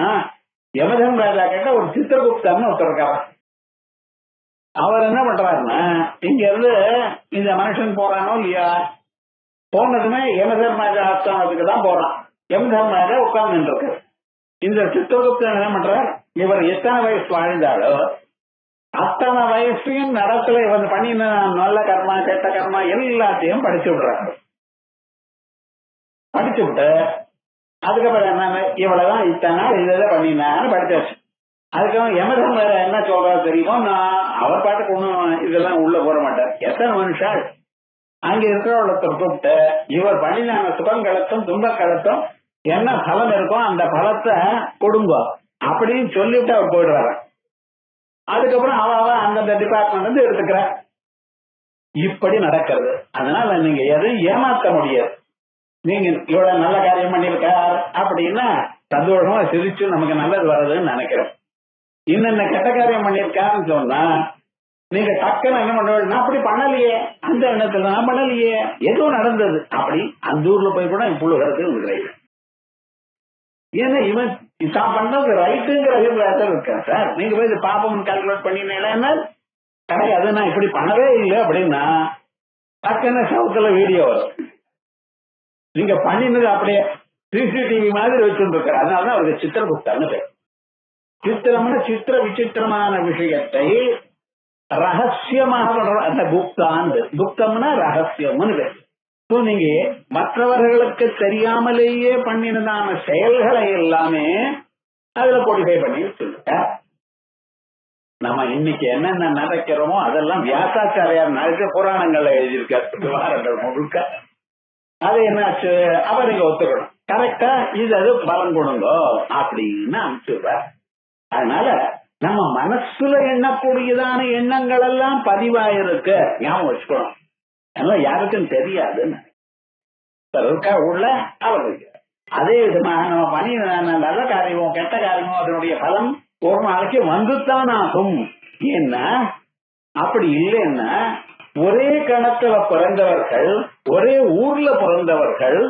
யமதர்ம ராஜா கிட்ட ஒரு சித்திரகுப்தர்னு ஒருத்தர் இருக்காரு. அவர் என்ன பண்றாருன்னா, இங்க இருந்து இந்த மனுஷன் போறானோ இல்லையா, போனதுமே யமதர்மராஜா ஆஸ்தானத்துக்கு தான் போறான். யமதர்மராஜா உட்கார்ந்து இருக்கு. இந்த சித்திரகுப்தன் என்ன பண்றார், இவர் எத்தனை வயசு வாழ்ந்தாலோ அத்தனை வயசையும் நடத்துல இவர் பண்ணின நல்ல கர்மா கெட்ட கர்மா எல்லாத்தையும் படிச்சு விடுறாரு. படிச்சு விட்டு அதுக்கப்புறம் என்ன, இவ்வளவுதான் இத்தனை நாள் இதை பண்ணினான்னு படிச்சாச்சு. அதுக்கப்புறம் யமதர்மராஜா என்ன சொல்றாரு தெரியுமோ, நான் அவர் பாட்டுக்கு ஒண்ணும் இதெல்லாம் உள்ள போட மாட்டார். எத்தனை மனுஷால் அங்க இருக்கிறவளத்தை கூப்பிட்டு இவர் பண்ணின சுகங்களுக்கும் துன்பங்களுக்கும் என்ன பலம் இருக்கும் அந்த பலத்தை கொடுங்க அப்படின்னு சொல்லிவிட்டு அவர் போயிடுறாரு. அதுக்கப்புறம் அவ அந்த டிபார்ட்மெண்ட் வந்து எடுத்துக்கிற. இப்படி நடக்கிறது. அதனால நீங்க எதையும் ஏமாற்ற முடியாது. நீங்க இவ்வளவு நல்ல காரியம் பண்ணிருக்கார் அப்படின்னா சந்தோஷமா சிரிச்சு நமக்கு நல்லது வர்றதுன்னு நினைக்கிறோம். இன்னென்ன கெட்ட காரியம் பண்ணிருக்காருன்னு சொன்னா நீங்க டக்குன்னு என்ன பண்ணுவீங்க, அப்படி பண்ணலையே, அந்த எண்ணத்துல நான் பண்ணலையே, ஏதோ நடந்தது அப்படி அந்த ஊர்ல போய் கூட புழுகிறது இருக்கிறேன். ஏன்னா இவன் தான் பண்றது ரைட்டுங்கிற அபிப்பிராயத்தில் இருக்கேன் சார். நீங்க போய் பாப்பம் கால்குலேட் பண்ணினா கிடையாது, நான் இப்படி பண்ணவே இல்லை அப்படின்னா டக்குன்னு சவுத்துல வீடியோ வரும். நீங்க பண்ணினது அப்படியே சிசிடிவி மாதிரி வச்சுட்டு இருக்க. அதனாலதான் அவருக்கு சித்திரகுப்தர்னு பேர். சித்திரம்னா சித்திர விசித்திரமான விஷயத்தை ரகசியமாக அந்த குப்தம்னா ரகசியம்னு பேர். நீங்க மற்றவர்களுக்கு தெரியாமலேயே பண்ணினதான செயல்களை எல்லாமே அதுல கோடிஃபை பண்ணி சொல்லுங்க. நம்ம இன்னைக்கு என்னென்ன நடக்கிறோமோ அதெல்லாம் வியாசாச்சாரியார் நிறைய புராணங்கள்ல எழுதியிருக்காரு விவகாரங்கள் முழுக்க. அது என்னாச்சு, அப்ப நீங்க ஒத்துக்கணும், கரெக்டா இது அது பலன் கொடுங்க அப்படின்னு அனுப்பிச்சுடுற. அதனால நம்ம மனசுல எண்ணக்கூடியதான எண்ணங்கள் எல்லாம் பதிவாயிருக்கு, ஞாபகம் வச்சுக்கணும். அதெல்லாம் யாருக்கும் தெரியாதுன்னு இருக்கா உள்ள அவருக்கு. அதே விதமா நம்ம பண்ணி நல்ல காரியமோ கெட்ட காரியமோ அதனுடைய பலம் ஒரு நாளைக்கு வந்துத்தான் ஆகும். ஏன்னா அப்படி இல்லைன்னா ஒரே கணத்துல பிறந்தவர்கள், ஒரே ஊர்ல பிறந்தவர்கள்,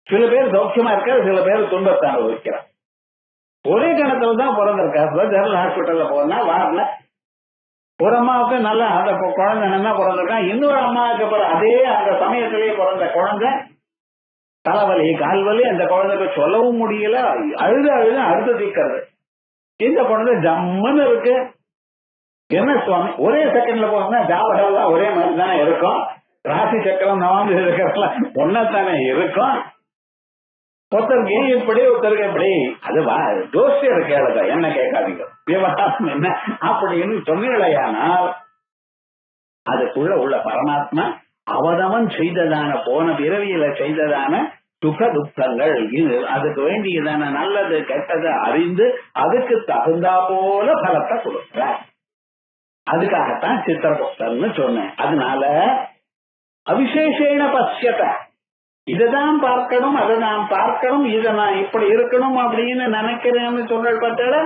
சில பேர் சௌக்கியமா இருக்காரு, சில பேர் துன்பத்தை அனுபவிக்கிறார். ஒரே கணத்துல தான் பிறந்திருக்காரு. ஜெனரல் ஹாஸ்பிட்டல்ல போனா வாரல ஒரு அம்மாவுக்கு நல்லா அந்த குழந்தை நல்லா பிறந்திருக்கான், இன்னொரு அம்மாவுக்கு அதே அந்த சமயத்திலேயே பிறந்த குழந்தை தலைவலி கால்வலி, அந்த குழந்தைக்கு சொல்லவும் முடியல, அழுது அழுது தீக்கிறது. இந்த குழந்தை ஜம்முன்னு இருக்கு. என்ன சுவாமி, ஒரே செகண்ட்ல போனா ஜாவகெல்லாம் ஒரே மாதிரி தானே இருக்கும், ராசி சக்கரம் நவாந்து இருக்கிறதுலாம் ஒன்னதானே இருக்கும். ஒருத்தருக்கு இப்படி ஒருத்தருக்கு எப்படி, அது ஜோசியர் கேளுங்க, என்ன கேட்காதீங்க, விவகாரம் என்ன அப்படின்னு சொன்னீங்களேயானால் அதுக்குள்ள உள்ள பரமாத்மா அவதவன் செய்ததான போன பிறவியில செய்ததான சுக துக்கங்கள், இது அதுக்கு வேண்டியதான நல்லது கெட்டதை அறிந்து அதுக்கு தகுந்தா போல பலத்தை கொடுக்குற. அதுக்காகத்தான் சித்திரகுப்தர்னு சொன்னேன். அதனால அவிசேஷேன பசியத்தை, இதைதான் பார்க்கணும், அதை நான் பார்க்கணும், இதை நான் இப்படி இருக்கணும் அப்படின்னு நினைக்கிறேன்னு சொன்னல் பத்தல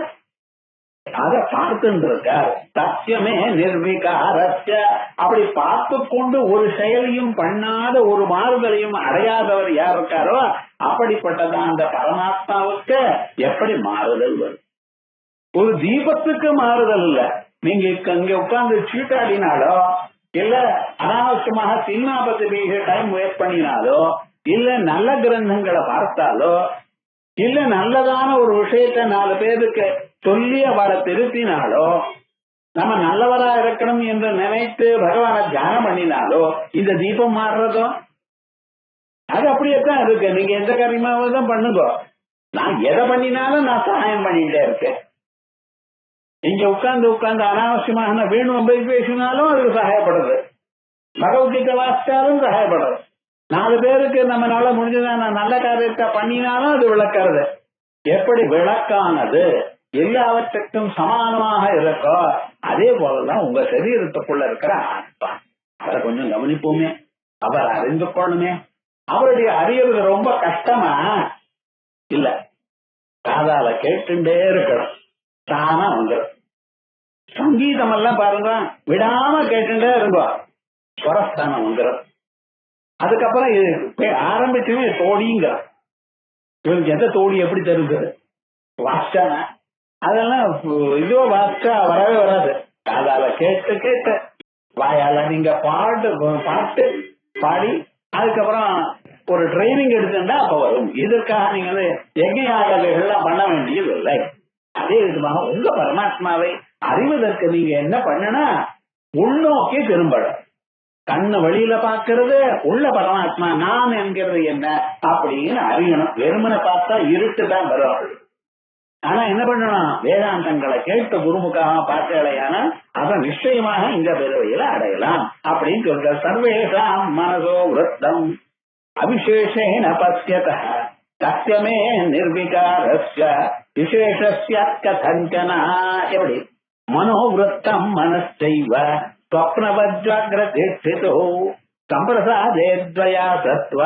அதை பார்த்துட்டு இருக்கார். சத்தியமே நிர்விகாரஸ்ய, அப்படி பார்த்து கொண்டு ஒரு செயலையும் பண்ணாத ஒரு மாறுதலையும் அடையாதவர் யார் இருக்காரோ அப்படிப்பட்டதான் அந்த பரமாத்மாவுக்கு எப்படி மாறுதல் வரும். ஒரு தீபத்துக்கு மாறுதல் இல்ல, நீங்க இங்க உட்கார்ந்து சீட்டாடினாலோ இல்ல அனாவசியமாக சினிமா பத்தி டைம் வேஸ்ட் பண்ணினாலோ இல்ல நல்ல கிரந்தங்களை பார்த்தாலோ இல்ல நல்லதான ஒரு விஷயத்த 4 பேருக்கு சொல்லி அவளை திருத்தினாலோ நம்ம நல்லவரா இருக்கணும் என்று நினைத்து பகவானை தியானம் பண்ணினாலோ இந்த தீபம் மாறுறதோ அது அப்படியே தான் இருக்கு. நீங்க எந்த காரியமாவது தான் பண்ணுங்க, நான் எதை பண்ணினாலும் நான் சகாயம் பண்ணிட்டே இருக்கேன். இங்க உட்கார்ந்து அனாவசியமாக வேணும் பேசினாலும் அதுக்கு சகாயப்படுறது, பகவத்கீதை வாசிச்சாலும் சகாயப்படுறது, 4 பேருக்கு நம்மளால முடிஞ்சதா நான் நல்ல காரியத்தை பண்ணினாலும் அது விளக்கிறது. எப்படி விளக்கானது எல்லாவற்றுக்கும் சமானமாக இருக்கோ அதே போலதான் உங்க சரீரத்துக்குள்ள இருக்கிற ஆத்மா. அவரை கொஞ்சம் கவனிப்போமே, அவர் அறிந்து கொள்ளணுமே. அவருடைய அறியறது ரொம்ப கஷ்டமா இல்ல, காதால கேட்டுட்டே இருக்கணும், தானா வந்துடும். சங்கீதம் எல்லாம் பாருங்க, விடாம கேட்டுட்டே இருக்கும், ஸ்வரஸ்தானம் வந்துடும். அதுக்கப்புறம் ஆரம்பிச்சுமே தோடிங்க, இவருக்கு எந்த தோடி எப்படி தெரிஞ்சது வாஸ்டா, அதெல்லாம் இதுவோ வாஸ்டா வரவே வராது. காதால கேட்டு கேட்டு வாயால நீங்க பாட்டு பாடி அதுக்கப்புறம் ஒரு ட்ரைனிங் எடுத்துட்டா அப்ப வரும். இதற்காக நீங்க யஜ்ஞயாகங்கள்லாம் பண்ண வேண்டியது இல்லை. அதே விதமாக உங்க பரமாத்மாவை அறிவதற்கு நீங்க என்ன பண்ணனா உள்நோக்கி திரும்பணும். கண்ணு வெளியில பாக்குறது உள்ள பரமாத்மா நான் என்கிறது என்ன அப்படின்னு அறியணும். வெறுமனை பார்த்தா இருட்டு தான் வரும். ஆனா என்ன பண்ணணும், வேதாந்தங்களை கேட்டு குருமுகாக பார்த்தாலேயான அதை நிச்சயமாக இந்த பிறவையில அடையலாம் அப்படின்னு சொல்ற. சர்வேஷாம் மனசோ விருத்தம் அவிசேஷேன பசியத சத்தியமே நிர்விகாரஸ்ய விசேஷஸ்ய கதஞ்சனா. எப்படி மனோவிருத்தம் மனசைவ ஸ்வப்னவஜ்ராக்ரதிஷ்டிதோ சம்பிரசாதேத்வயா சத்வ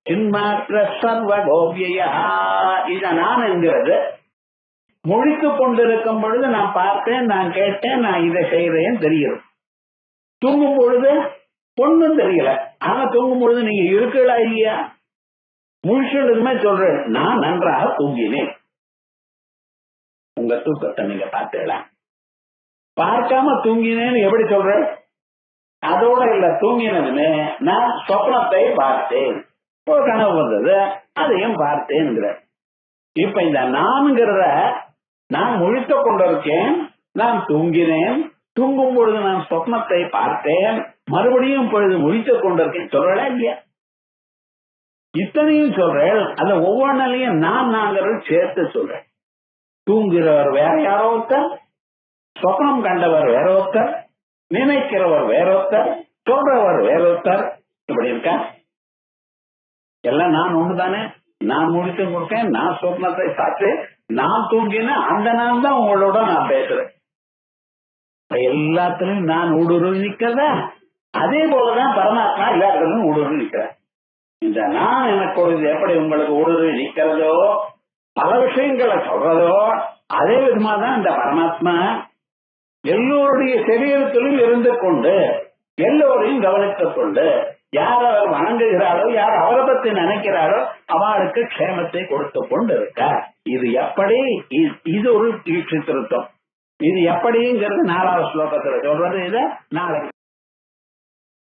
சின்மாத்திர சர்வகோவ்யா. இத நான் என்கிறது முழித்து கொண்டிருக்கும் பொழுது நான் பார்த்தேன், நான் கேட்டேன், நான் இதை செய்யறேன்னு தெரியும். தூங்கும் பொழுது ஒண்ணும் தெரியல, ஆனா தூங்கும் பொழுது நீங்க இருக்கலா இல்லையா? முழிச்சுமே சொல்றேன், நான் நன்றாக தூங்கினேன். உங்க தூக்கத்தை நீங்க பார்த்தீங்களா? பார்க்காம தூங்கினேன்னு எப்படி சொல்ற? அதோட இல்ல, தூங்கினதுமே நான் சொப்னத்தை பார்த்தேன், ஒரு கனவு வந்தது, அதையும் பார்த்தேன். இப்ப இந்த நான்கிறத நான் முழித்து கொண்டிருக்கேன், நான் தூங்கினேன், தூங்கும் பொழுது நான் சொப்னத்தை பார்த்தேன், மறுபடியும் பொழுது முழித்துக் கொண்டிருக்கேன் சொல்றா இல்லையா? இத்தனையும் சொல்றேன். அந்த ஒவ்வொன்றிலையும் நான்கிறது சேர்த்து சொல்றேன். தூங்குகிறவர் வேற யாரோ ஒருத்தர், சொப்னம் கண்டவர் வேற ஒருத்தர், நினைக்கிறவர் வேற ஒருத்தர், சொல்றவர் வேற ஒருத்தர். இப்படி இருக்கா? எல்லாம் நான் ஒண்ணுதானே. நான் முடித்து கொடுத்தேன், நான் சொப்னத்தை பார்த்து நான் தூங்கினேன், அந்த நான் தான் உங்களோட நான் பேசுறேன். எல்லாத்திலையும் நான் ஊடுருவி நிக்கிறதா? அதே போலதான் பரமாத்மா எல்லாத்திலும் ஊடுருவி நிக்கிறேன். இந்த நான் எனக்கு ஒரு எப்படி உங்களுக்கு ஊடுருவி நிக்கிறதோ, பல விஷயங்களை சொல்றதோ, அதே விதமா தான் இந்த பரமாத்மா எல்லோருடைய சரீரத்திலும் இருந்து கொண்டு எல்லோரையும் கவனித்துக் கொண்டு யார் அவர் வணங்குகிறாரோ, யார் அவரை பத்தி நினைக்கிறாரோ அவளுக்கு க்ஷேமத்தை கொடுத்து கொண்டு இருக்கார். இது எப்படி? இது ஒரு திருத்தம். இது எப்படிங்கிறது 4வது ஸ்லோகத்துல சொல்றது. இதை நாளைக்கு